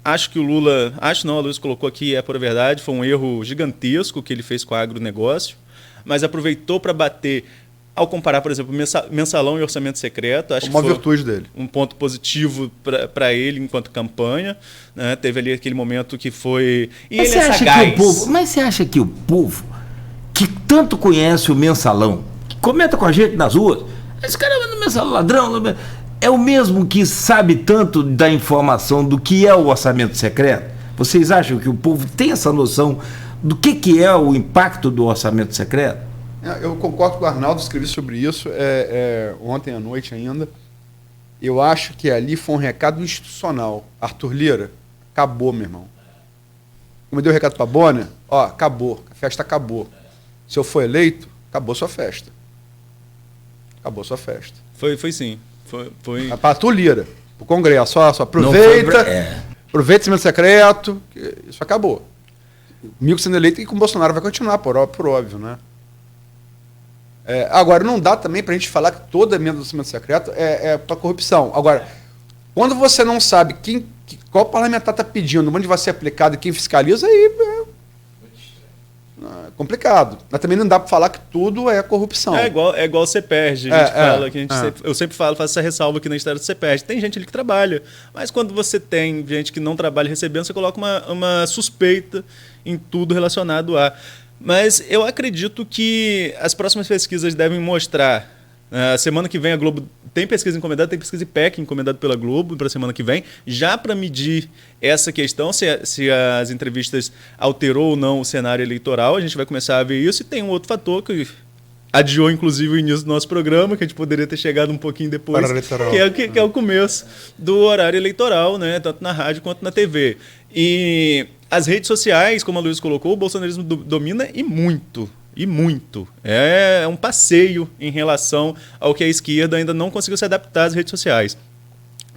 Acho que o Lula... Acho não, a Luiz colocou aqui, é pura verdade, foi um erro gigantesco que ele fez com o agronegócio, mas aproveitou para bater, ao comparar, por exemplo, mensalão e orçamento secreto. Acho uma que foi virtude dele. Um ponto positivo para ele enquanto campanha. Né? Teve ali aquele momento que foi... E mas, ele é sagaz. Mas você acha que o povo, que tanto conhece o mensalão, que comenta com a gente nas ruas, esse cara é um mensalão ladrão, é o mesmo que sabe tanto da informação do que é o orçamento secreto? Vocês acham que o povo tem essa noção do que é o impacto do orçamento secreto? Eu concordo com o Arnaldo, escrevi sobre isso ontem à noite ainda. Eu acho que ali foi um recado institucional. Arthur Lira, acabou, meu irmão. Como eu dei o recado para a Bonner, acabou, a festa acabou. Se eu for eleito, acabou sua festa. Acabou sua festa. Foi sim. Foi... Para Arthur Lira, o Congresso, só aproveita, aproveita esse orçamento secreto, isso acabou. Comigo sendo eleito e com o Bolsonaro vai continuar, por óbvio, né? Agora, não dá também para a gente falar que toda emenda do orçamento secreto é para corrupção. Agora, quando você não sabe qual parlamentar está pedindo, onde vai ser aplicado e quem fiscaliza, aí é complicado. Mas também não dá para falar que tudo é corrupção. É igual o CEPERJ. A gente fala, eu sempre falo, faço essa ressalva aqui na história do CEPERJ. Tem gente ali que trabalha, mas quando você tem gente que não trabalha recebendo, você coloca uma suspeita em tudo relacionado a... Mas eu acredito que as próximas pesquisas devem mostrar. A semana que vem a Globo tem pesquisa encomendada, tem pesquisa IPEC encomendada pela Globo para a semana que vem, já para medir essa questão, se as entrevistas alterou ou não o cenário eleitoral. A gente vai começar a ver isso. E tem um outro fator que adiou, inclusive, o início do nosso programa, que a gente poderia ter chegado um pouquinho depois, que é o começo do horário eleitoral, né? Tanto na rádio quanto na TV. E as redes sociais, como a Luiz colocou, o bolsonarismo domina e muito. E muito. É um passeio em relação ao que a esquerda ainda não conseguiu se adaptar às redes sociais.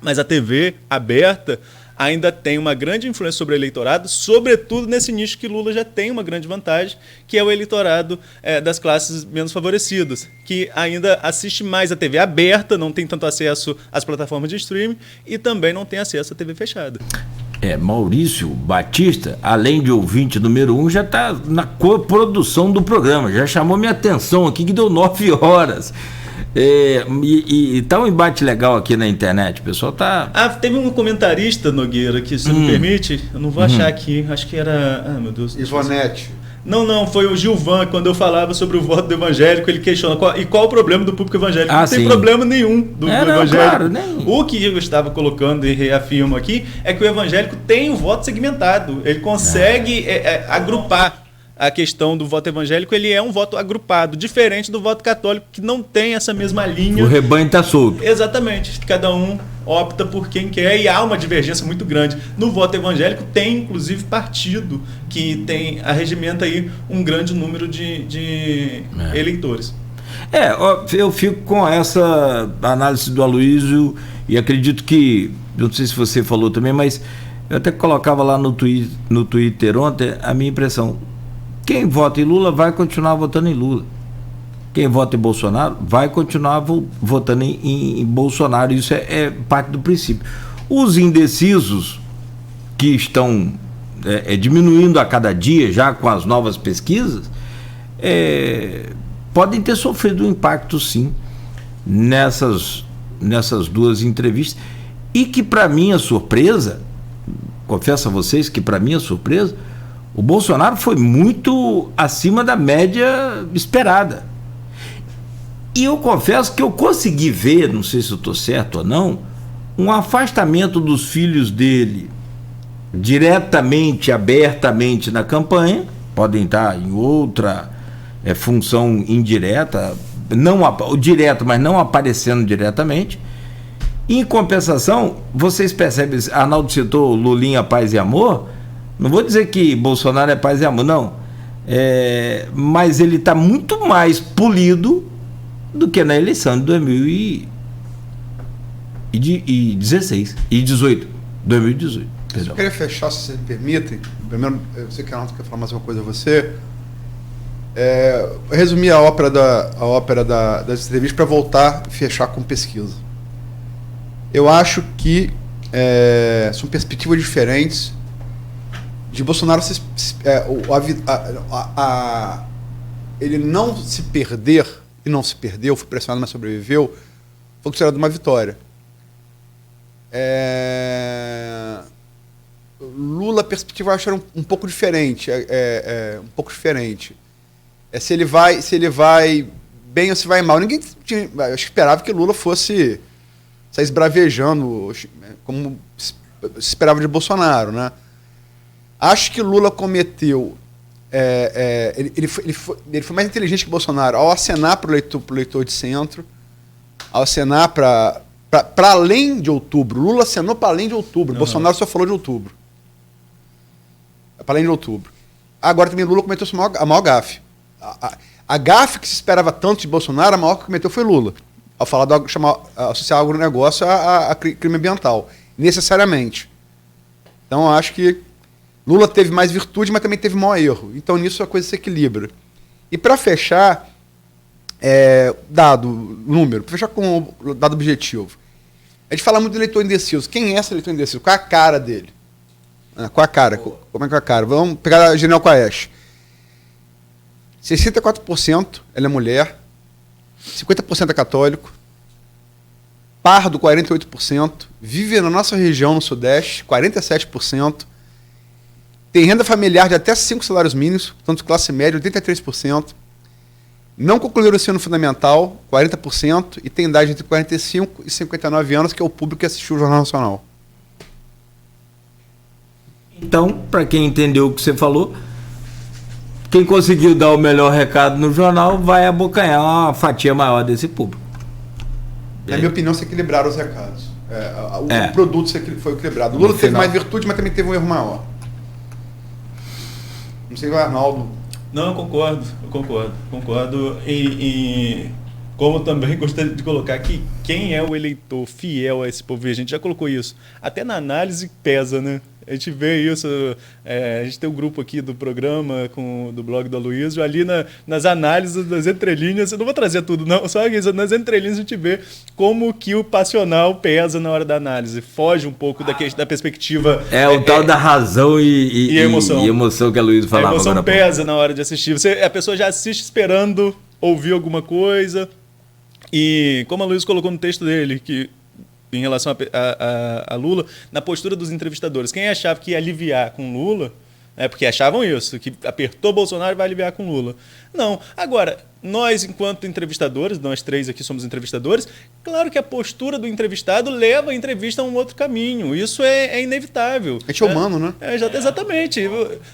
Mas a TV aberta ainda tem uma grande influência sobre o eleitorado, sobretudo nesse nicho que Lula já tem uma grande vantagem, que é o eleitorado das classes menos favorecidas, que ainda assiste mais a TV aberta, não tem tanto acesso às plataformas de streaming e também não tem acesso à TV fechada. Maurício Batista, além de ouvinte número 1, já está na coprodução do programa, já chamou minha atenção aqui, que deu 9 horas. E tá um embate legal aqui na internet, o pessoal tá... Teve um comentarista, Nogueira, que se me permite, eu não vou achar aqui, acho que era... meu Deus. Ivonete. Não, foi o Gilvan, quando eu falava sobre o voto do evangélico, ele questiona qual o problema do público evangélico. Não tem problema nenhum do evangélico. Claro, o que eu estava colocando e reafirmo aqui é que o evangélico tem o voto segmentado, ele consegue agrupar a questão do voto evangélico, ele é um voto agrupado, diferente do voto católico, que não tem essa mesma linha. O rebanho está solto. Exatamente, cada um opta por quem quer e há uma divergência muito grande. No voto evangélico tem, inclusive, partido que arregimenta aí um grande número de eleitores. Eu fico com essa análise do Aloysio e acredito que, não sei se você falou também, mas eu até colocava lá no Twitter ontem a minha impressão. Quem vota em Lula vai continuar votando em Lula. Quem vota em Bolsonaro vai continuar votando em Bolsonaro. Isso é parte do princípio. Os indecisos, que estão diminuindo a cada dia, já com as novas pesquisas, podem ter sofrido um impacto, sim, nessas duas entrevistas. E que, para minha surpresa, confesso a vocês que, para minha surpresa, o Bolsonaro foi muito acima da média esperada. E eu confesso que eu consegui ver, não sei se eu estou certo ou não, um afastamento dos filhos dele diretamente, abertamente na campanha, podem estar em outra função indireta, direta, mas não aparecendo diretamente. Em compensação, vocês percebem, Arnaldo citou Lulinha, Paz e Amor. Não vou dizer que Bolsonaro é paz e amor, não. Mas ele está muito mais polido do que na eleição de 2016 e 2018. Eu queria fechar, se vocês me permitem. Primeiro, eu sei que a Arnaldo quer falar mais uma coisa a você. Resumir a ópera das entrevistas para voltar e fechar com pesquisa. Eu acho que são perspectivas diferentes. De Bolsonaro ele não se perder, e não se perdeu, foi pressionado, mas sobreviveu, foi considerado uma vitória. Lula, a perspectiva eu acho era um pouco diferente. Um pouco diferente. Se ele vai bem ou se vai mal. Ninguém esperava que Lula fosse sair esbravejando, como se esperava de Bolsonaro, né? Acho que Lula cometeu... ele foi mais inteligente que Bolsonaro ao acenar para o leitor de centro, ao acenar para além de outubro. Lula acenou para além de outubro. Uhum. Bolsonaro só falou de outubro. Para além de outubro. Agora também Lula cometeu a maior gafe. A gafe que se esperava tanto de Bolsonaro, a maior que cometeu foi Lula. Ao falar associar o agronegócio a crime ambiental. Necessariamente. Então, acho que Lula teve mais virtude, mas também teve maior erro. Então, nisso a coisa se equilibra. E para fechar, número, para fechar com o dado objetivo. A gente fala muito do eleitor indeciso. Quem é esse eleitor indeciso? Qual é a cara dele? Qual a cara? Como é que é a cara? Vamos pegar a General Quaest. 64% ela é mulher, 50% é católico, pardo 48%, vive na nossa região no Sudeste, 47%, tem renda familiar de até 5 salários mínimos, tanto classe média, 83%, não concluíram o ensino fundamental, 40%, e tem idade entre 45 e 59 anos, que é o público que assistiu o Jornal Nacional. Então, para quem entendeu o que você falou, quem conseguiu dar o melhor recado no jornal vai abocanhar uma fatia maior desse público. Na minha opinião, se equilibraram os recados. O produto foi equilibrado. O Lula teve mais virtude, mas também teve um erro maior. Não sei o Arnaldo. Não, eu concordo. E como também gostaria de colocar que quem é o eleitor fiel a esse povo, a gente já colocou isso. Até na análise pesa, né? A gente vê isso, a gente tem um grupo aqui do programa, do blog do Aloysio, ali nas análises das entrelinhas, eu não vou trazer tudo não, só que nas entrelinhas a gente vê como que o passional pesa na hora da análise, foge um pouco da perspectiva... o tal da razão e emoção. E emoção que a Aloysio falava. A emoção pesa na hora de assistir, a pessoa já assiste esperando ouvir alguma coisa, e como a Aloysio colocou no texto dele, que em relação a Lula, na postura dos entrevistadores. Quem achava que ia aliviar com Lula, porque achavam isso, que apertou Bolsonaro e vai aliviar com Lula. Não. Agora, nós, enquanto entrevistadores, nós três aqui somos entrevistadores, claro que a postura do entrevistado leva a entrevista a um outro caminho. Isso é inevitável. A gente é humano, né? Exatamente.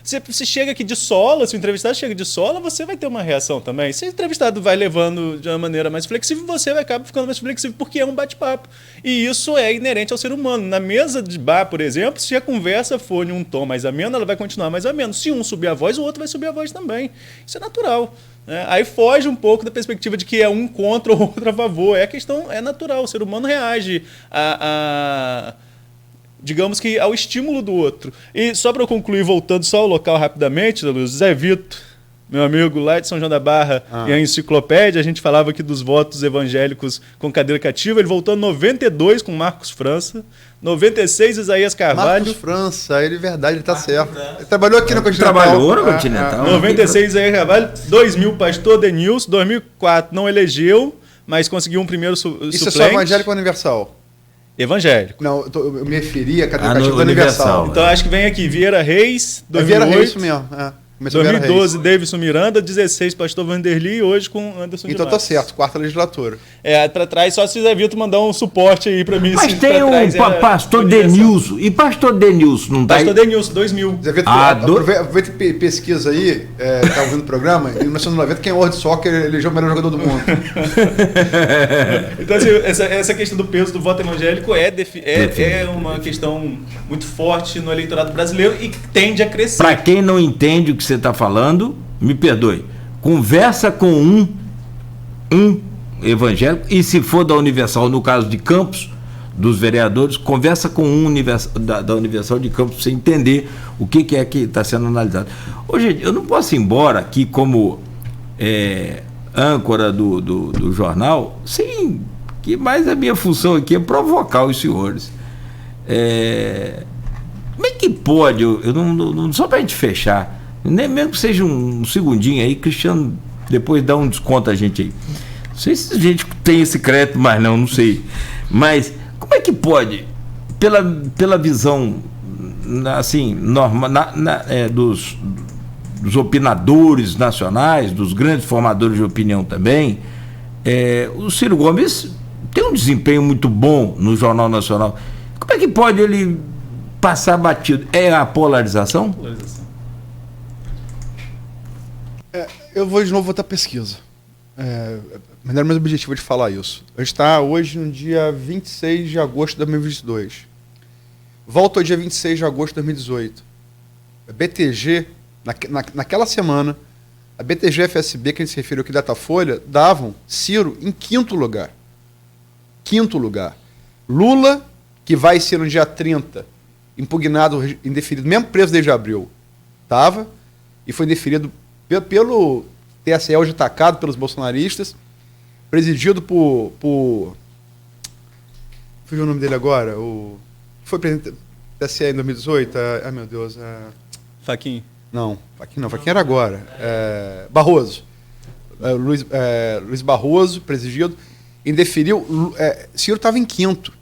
Se chega aqui de sola, se o entrevistado chega de sola, você vai ter uma reação também. Se o entrevistado vai levando de uma maneira mais flexível, você vai acabar ficando mais flexível, porque é um bate-papo. E isso é inerente ao ser humano. Na mesa de bar, por exemplo, se a conversa for em um tom mais ameno, ela vai continuar mais ameno. Se um subir a voz, o outro vai subir a voz também. Isso é natural. Aí foge um pouco da perspectiva de que é um contra ou outro a favor. A questão é natural, o ser humano reage digamos que ao estímulo do outro. E só para eu concluir, voltando só ao local rapidamente, Zé Vito, meu amigo lá de São João da Barra, e a enciclopédia, a gente falava aqui dos votos evangélicos com cadeira cativa, ele voltou em 92 com Marcos França, 96 Isaías Carvalho. Marcos França, ele verdade, ele tá certo. Ele trabalhou aqui na Continental. Trabalhou na Continental. 96 Isaías Carvalho, 2000 Pastor Denilson, 2004 não elegeu, mas conseguiu um primeiro suplente. Isso é só evangélico ou universal? Evangélico. Não, eu me referi à cadeira cativa do universal. Então acho que vem aqui Vieira Reis, 2008. Vieira Reis, isso mesmo, 2012, Davidson Miranda, 16, Pastor Vanderly, e hoje com Anderson de Então tá certo, quarta legislatura. Pra trás, só se o Zé Vitor mandar um suporte aí pra mim. Mas tem Pastor Denilson. E Pastor Denilson, não tá Pastor Denilson, 2000. Zé Vitor, aproveita e pesquisa aí, tá ouvindo o programa, em 1990, quem é o World Soccer elegeu o melhor jogador do mundo. Então, assim, essa questão do peso do voto evangélico é uma questão muito forte no eleitorado brasileiro e tende a crescer. Pra quem não entende o que você está falando, me perdoe, conversa com um evangélico, e se for da Universal, no caso de Campos, dos vereadores, conversa com um da Universal de Campos para você entender o que é que está sendo analisado. Ô, gente, eu não posso ir embora aqui como âncora do jornal, sem que mais a minha função aqui é provocar os senhores. Como é que pode, só para a gente fechar, nem mesmo que seja um segundinho aí, Cristiano, depois dá um desconto a gente aí. Não sei se a gente tem esse crédito, mas não sei. Mas como é que pode, pela visão assim, normal, dos opinadores nacionais, dos grandes formadores de opinião também, o Ciro Gomes tem um desempenho muito bom no Jornal Nacional. Como é que pode ele passar batido? É a polarização? Eu vou de novo votar pesquisa. Mas não era o meu objetivo de falar isso. A gente está hoje no dia 26 de agosto de 2022. Volta ao dia 26 de agosto de 2018. A BTG, naquela semana, a BTG e a FSB, que a gente se referiu aqui, Datafolha, davam Ciro em quinto lugar. Quinto lugar. Lula, que vai ser no dia 30, impugnado, indeferido, mesmo preso desde abril, estava, e foi indeferido pelo TSE, hoje atacado pelos bolsonaristas, presidido por fugiu o nome dele agora, foi presidente da TSE em 2018, meu Deus, Fachin. Não, Fachin era agora, Barroso, Luiz Barroso, presidido, indeferiu, Ciro estava em quinto.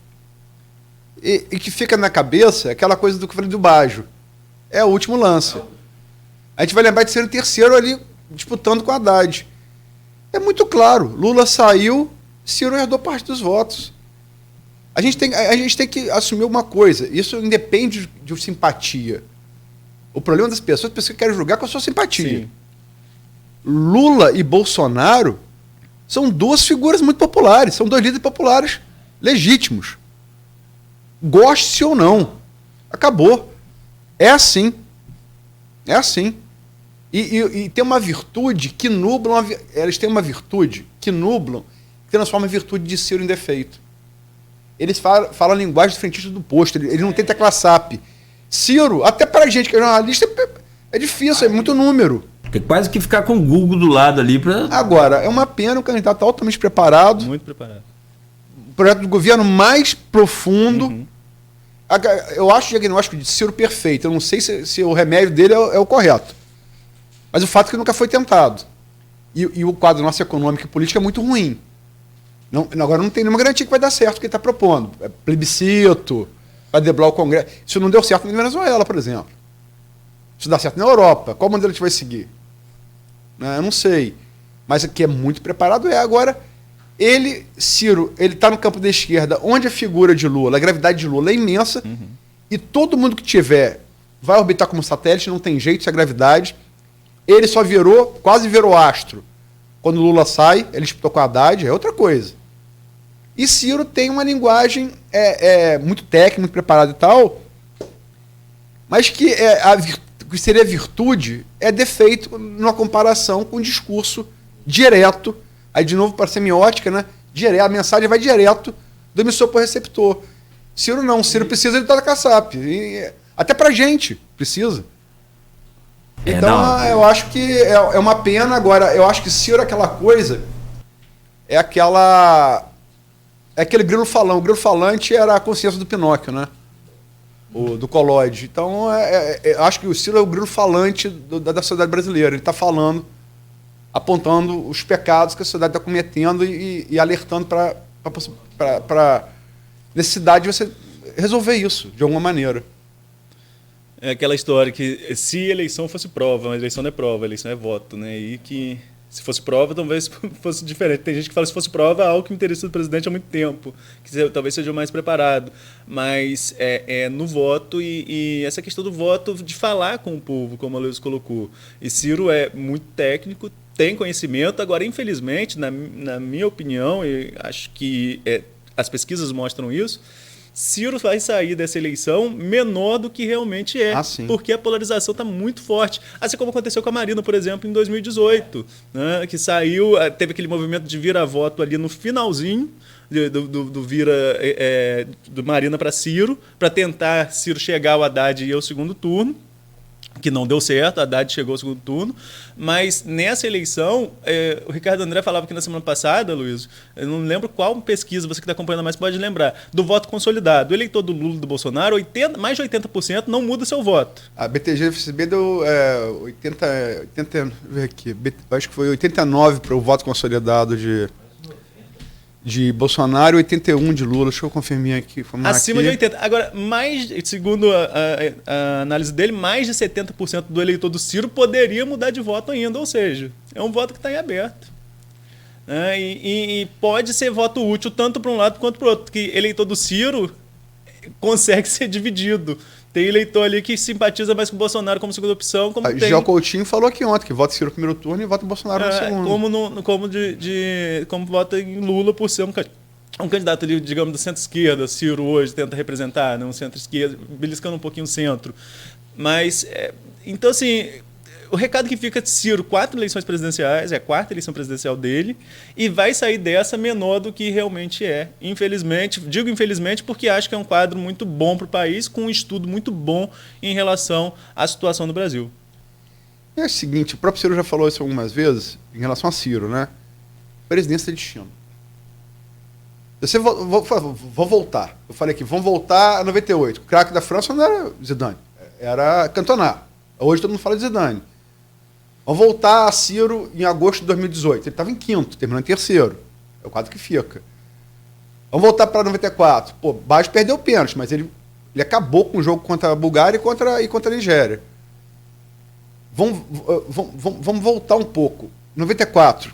E que fica na cabeça aquela coisa do que eu falei do Bajo. É o último lance. A gente vai lembrar de ser o terceiro ali disputando com a Haddad. É muito claro. Lula saiu, Ciro herdou parte dos votos. A gente tem que assumir uma coisa. Isso independe de simpatia. O problema das pessoas querem julgar com a sua simpatia. Sim. Lula e Bolsonaro são duas figuras muito populares. São dois líderes populares legítimos. Goste-se ou não. Acabou. É assim. É assim. E tem uma virtude que nublam... Eles têm uma virtude que nublam, que transforma a virtude de Ciro em defeito. Eles falam a linguagem do frentista do posto. Ele não tem tecla SAP. Ciro, até pra gente que é jornalista, é difícil, é muito número. Tem quase que ficar com o Google do lado ali para... Agora, é uma pena, o candidato altamente preparado. Muito preparado. Projeto do governo mais profundo. Uhum. Eu acho o diagnóstico de Ciro perfeito. Eu não sei se o remédio dele é o correto. Mas o fato é que nunca foi tentado. E o quadro nosso econômico e político é muito ruim. Agora não tem nenhuma garantia que vai dar certo o que ele está propondo. É plebiscito, vai deblar o Congresso. Isso não deu certo na Venezuela, por exemplo. Isso dá certo na Europa. Qual modelo a gente vai seguir? Eu não sei. Mas aqui é muito preparado. Agora... Ciro, ele está no campo da esquerda, onde a figura de Lula, a gravidade de Lula é imensa, e todo mundo que tiver vai orbitar como satélite, não tem jeito, isso é gravidade. Ele só quase virou astro. Quando Lula sai, ele disputou com a Haddad, é outra coisa. E Ciro tem uma linguagem muito técnica, muito preparada e tal, mas que seria virtude, é defeito numa comparação com o discurso direto. Aí, de novo, para a semiótica, né? A mensagem vai direto do emissor para o receptor. Ciro não. Ciro precisa de toda a caçap. Até para a gente precisa. Então, eu acho que é uma pena. Agora, eu acho que Ciro é aquela coisa... É aquele grilo falão. O grilo falante era a consciência do Pinóquio, né? Do Collodi. Então, eu acho que o Ciro é o grilo falante da sociedade brasileira. Ele está falando... apontando os pecados que a sociedade está cometendo e alertando para a necessidade de você resolver isso, de alguma maneira. É aquela história que se eleição fosse prova, mas eleição não é prova, eleição é voto, né? E que se fosse prova, talvez fosse diferente. Tem gente que fala que se fosse prova, algo que interessa do presidente há muito tempo, que talvez seja o mais preparado. Mas no voto e essa questão do voto, de falar com o povo, como a Luiz colocou. E Ciro é muito técnico, tem conhecimento. Agora, infelizmente, na minha opinião, e acho que as pesquisas mostram isso, Ciro vai sair dessa eleição menor do que realmente é, porque a polarização está muito forte. Assim como aconteceu com a Marina, por exemplo, em 2018, né, que saiu, teve aquele movimento de vira-voto ali no finalzinho, do Marina para Ciro, para tentar Ciro chegar ao Haddad e ir ao segundo turno. que não deu certo, a Haddad chegou ao segundo turno, mas nessa eleição, o Ricardo André falava aqui na semana passada, Luiz, eu não lembro qual pesquisa, você que está acompanhando mais pode lembrar, do voto consolidado. O eleitor do Lula e do Bolsonaro, mais de 80% não muda seu voto. A BTG-FCB deu 80, deixa eu ver aqui, acho que foi 89 para o voto consolidado de Bolsonaro e 81 de Lula. Deixa eu confirmar aqui. Acima de 80. Agora, segundo a análise dele, mais de 70% do eleitor do Ciro poderia mudar de voto ainda. Ou seja, é um voto que está em aberto. E pode ser voto útil tanto para um lado quanto para o outro. Porque eleitor do Ciro consegue ser dividido. Tem eleitor ali que simpatiza mais com o Bolsonaro como segunda opção. Como tem... Gil Coutinho falou aqui ontem que vota Ciro no primeiro turno e vota Bolsonaro no segundo. Como vota em Lula por ser um candidato ali, digamos, da centro-esquerda. Ciro hoje tenta representar, né, um centro-esquerda, beliscando um pouquinho o centro. Mas, então assim, o recado que fica de Ciro, 4 eleições presidenciais, é a 4ª eleição presidencial dele, e vai sair dessa menor do que realmente é. Infelizmente, digo infelizmente porque acho que é um quadro muito bom para o país, com um estudo muito bom em relação à situação do Brasil. É o seguinte, o próprio Ciro já falou isso algumas vezes, em relação a Ciro, né? Presidência é destino. Vou voltar. Eu falei aqui, vamos voltar a 98. O craque da França não era Zidane, era Cantona. Hoje todo mundo fala de Zidane. Vamos voltar a Ciro em agosto de 2018. Ele estava em 5º, terminou em 3º. É o quadro que fica. Vamos voltar para 94. Pô, Baggio perdeu o pênalti, mas ele acabou com o jogo contra a Bulgária e contra a Nigéria. Vamos voltar um pouco. 94.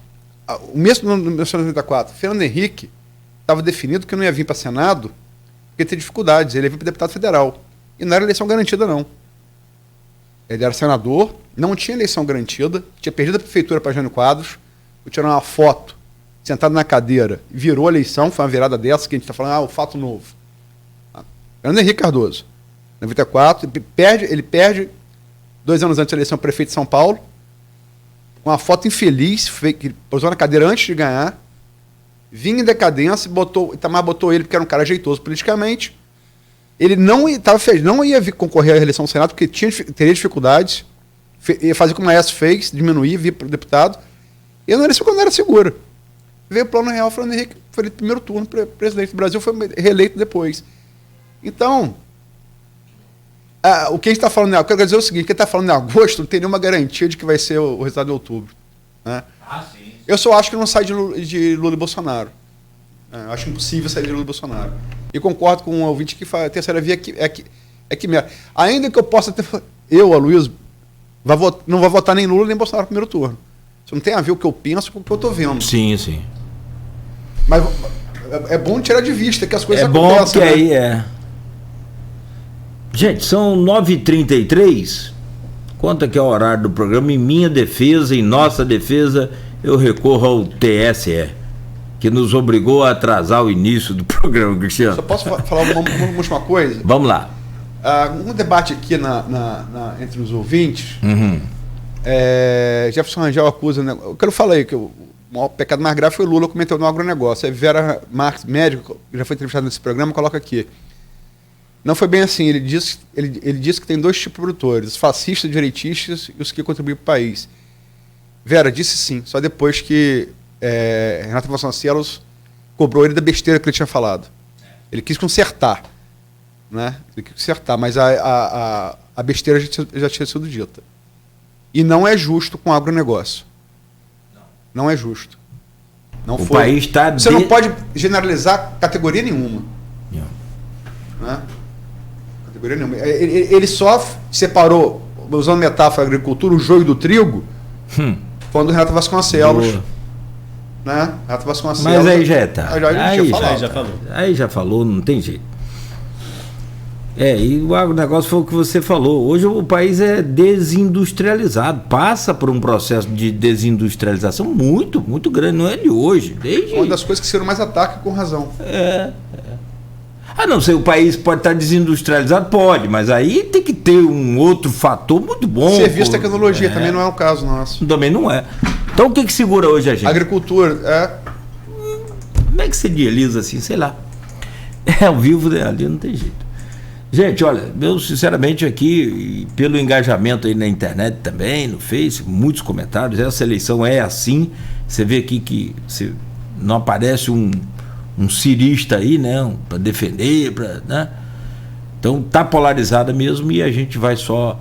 O mesmo no 1994, Fernando Henrique estava definido que não ia vir para Senado porque ia ter dificuldades. Ele ia vir para deputado federal. E não era eleição garantida, não. Ele era senador, não tinha eleição garantida, tinha perdido a prefeitura para Jânio Quadros, eu tirei uma foto, sentado na cadeira, virou a eleição, foi uma virada dessa que a gente está falando, o fato novo. Fernando Henrique Cardoso, 94, ele perde 2 anos antes da eleição prefeito de São Paulo, uma foto infeliz, que posou na cadeira antes de ganhar, vinha em decadência, Itamar botou ele porque era um cara jeitoso politicamente. Ele não ia vir concorrer à reeleição do Senado porque teria dificuldades, ia fazer como a Aécio fez, diminuir, vir para o deputado, e a eleição não era segura. Veio o plano real, Fernando Henrique foi no primeiro turno para presidente do Brasil, foi reeleito depois. Então, o que a gente está falando, eu quero dizer o seguinte, quem está falando em agosto não tem nenhuma garantia de que vai ser o resultado de outubro. Né? Sim. Eu só acho que não sai de Lula e Bolsonaro. Eu acho impossível sair de Lula e Bolsonaro. E concordo com um ouvinte que a terceira via é quimera. Ainda que eu possa ter... Eu, Aloysio, não vou votar nem Lula nem Bolsonaro no primeiro turno. Isso não tem a ver o que eu penso com o que eu estou vendo. Sim, sim. Mas é bom tirar de vista que as coisas acontecem. É bom porque aí é... Gente, são 9h33. Quanto que é o horário do programa? Em minha defesa, em nossa defesa, eu recorro ao TSE, que nos obrigou a atrasar o início do programa, Cristiano. Só posso falar uma última coisa? Vamos lá. Um debate aqui entre os ouvintes. Jefferson Rangel acusa... O que eu falei, que o maior pecado mais grave foi o Lula cometeu no agronegócio. A Vera Marques, médico, que já foi entrevistada nesse programa, coloca aqui. Não foi bem assim. Ele disse que tem 2 tipos de produtores, os fascistas, direitistas e os que contribuem para o país. Vera disse sim, só depois que Renato Vasconcelos cobrou ele da besteira que ele tinha falado. Ele quis consertar, né? Ele quis consertar, mas a besteira já tinha sido dita. E não é justo com o agronegócio. Não é justo. Não foi. País está Você não pode generalizar categoria nenhuma. Né? Categoria nenhuma. Ele só separou, usando metáfora da agricultura, o joio do trigo quando o Renato Vasconcelos. Né? Renato Vasconcelos. Mas aí já tá. Aí já falou, não tem jeito. E o agronegócio foi o que você falou. Hoje o país é desindustrializado, passa por um processo de desindustrialização muito, muito grande, não é de hoje. Uma das coisas que Ciro mais ataca com razão. Não sei, o país pode estar desindustrializado? Pode, mas aí tem que ter um outro fator muito bom. Serviço e tecnologia, também não é o caso nosso. Também não é. Então o que segura hoje a gente? Agricultura, Como é que se idealiza assim? Sei lá. Ao vivo ali não tem jeito. Gente, olha, eu sinceramente aqui, pelo engajamento aí na internet também, no Face, muitos comentários, essa eleição é assim, você vê aqui que não aparece um cirista aí, né, para defender, né? Então tá polarizada mesmo e a gente vai só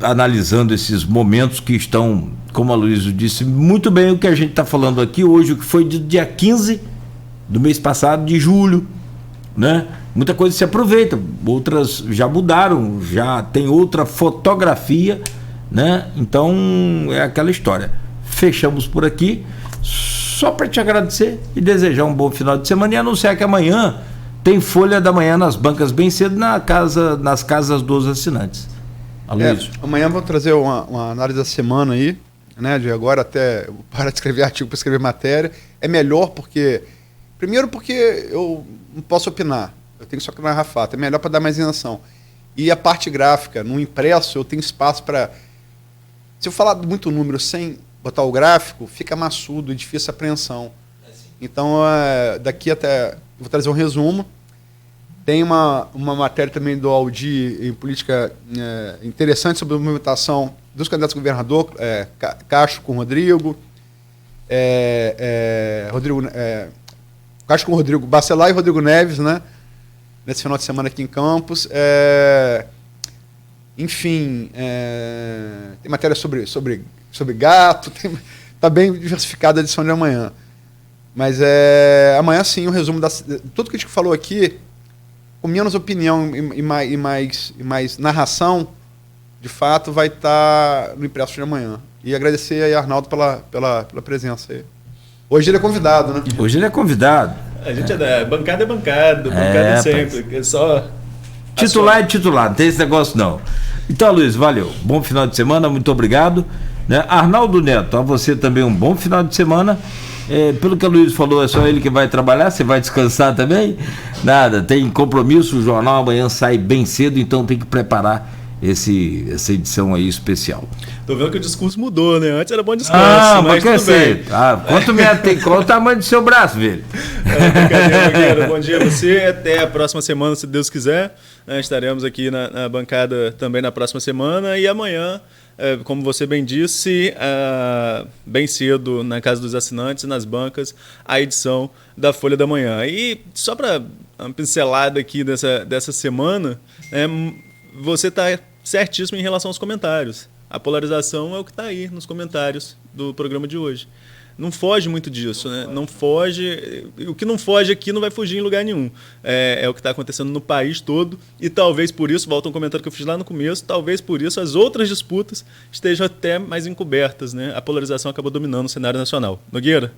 analisando esses momentos que estão, como a Luísa disse, muito bem o que a gente está falando aqui hoje, o que foi de dia 15 do mês passado, de julho, né? Muita coisa se aproveita, outras já mudaram, já tem outra fotografia, né? Então é aquela história. Fechamos por aqui, só para te agradecer e desejar um bom final de semana e anunciar que amanhã tem Folha da Manhã nas bancas bem cedo nas casas dos assinantes. Amanhã vamos trazer uma análise da semana aí, né? De agora até parar de escrever artigo para escrever matéria. É melhor porque eu não posso opinar. Eu tenho só que narrar fato. É melhor para dar mais isenção. E a parte gráfica, no impresso, eu tenho espaço para... Se eu falar muito número sem botar o gráfico, fica maçudo e difícil a apreensão. Então, daqui até... Vou trazer um resumo. Tem uma matéria também do Aldi em política interessante sobre a movimentação dos candidatos a governador, Castro com Rodrigo, Castro com Rodrigo Bacelar e Rodrigo Neves, né? Nesse final de semana aqui em Campos. Enfim, tem matéria sobre gato, está bem diversificada a edição de amanhã. Mas amanhã sim, o resumo tudo que a gente falou aqui, com menos opinião e mais narração, de fato, vai estar no impresso de amanhã. E agradecer aí a Arnaldo pela presença aí. Hoje ele é convidado, né? Hoje ele é convidado. A gente bancada bancada sempre. É só... Titular é titular, não tem esse negócio não. Então, Luiz, valeu. Bom final de semana, muito obrigado. Né? Arnaldo Neto, a você também um bom final de semana. Pelo que a Luiz falou, é só ele que vai trabalhar, você vai descansar também? Nada, tem compromisso, o jornal amanhã sai bem cedo, então tem que preparar essa edição aí especial. Tô vendo que o discurso mudou, né? Antes era bom descanso, mas tudo bem. Qual o tamanho do seu braço, velho? Brincadeira. Bom dia a você, até a próxima semana, se Deus quiser. Estaremos aqui na bancada também na próxima semana e amanhã, como você bem disse, bem cedo na Casa dos Assinantes, nas bancas, a edição da Folha da Manhã. E só para uma pincelada aqui dessa semana, você está certíssimo em relação aos comentários. A polarização é o que está aí nos comentários do programa de hoje. Não foge muito disso, né? Não foge. O que não foge aqui não vai fugir em lugar nenhum. É o que está acontecendo no país todo e talvez por isso, volta um comentário que eu fiz lá no começo, talvez por isso as outras disputas estejam até mais encobertas, né? A polarização acabou dominando o cenário nacional. Nogueira,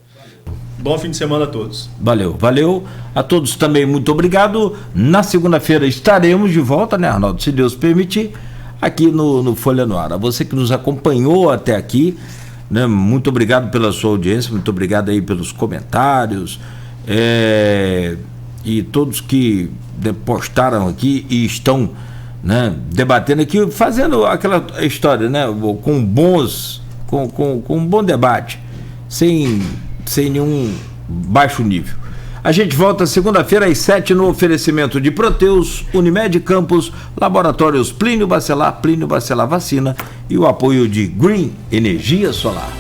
bom fim de semana a todos. Valeu. A todos também muito obrigado. Na segunda-feira estaremos de volta, né, Arnaldo? Se Deus permitir, aqui no Folha no Ar. A você que nos acompanhou até aqui, né, muito obrigado pela sua audiência, muito obrigado aí pelos comentários, e todos que postaram aqui e estão, né, debatendo aqui, fazendo aquela história, né, com um bom debate, sem nenhum baixo nível. A gente volta segunda-feira às 7 no oferecimento de Proteus, Unimed Campos, Laboratórios Plínio Bacelar Vacina e o apoio de Green Energia Solar.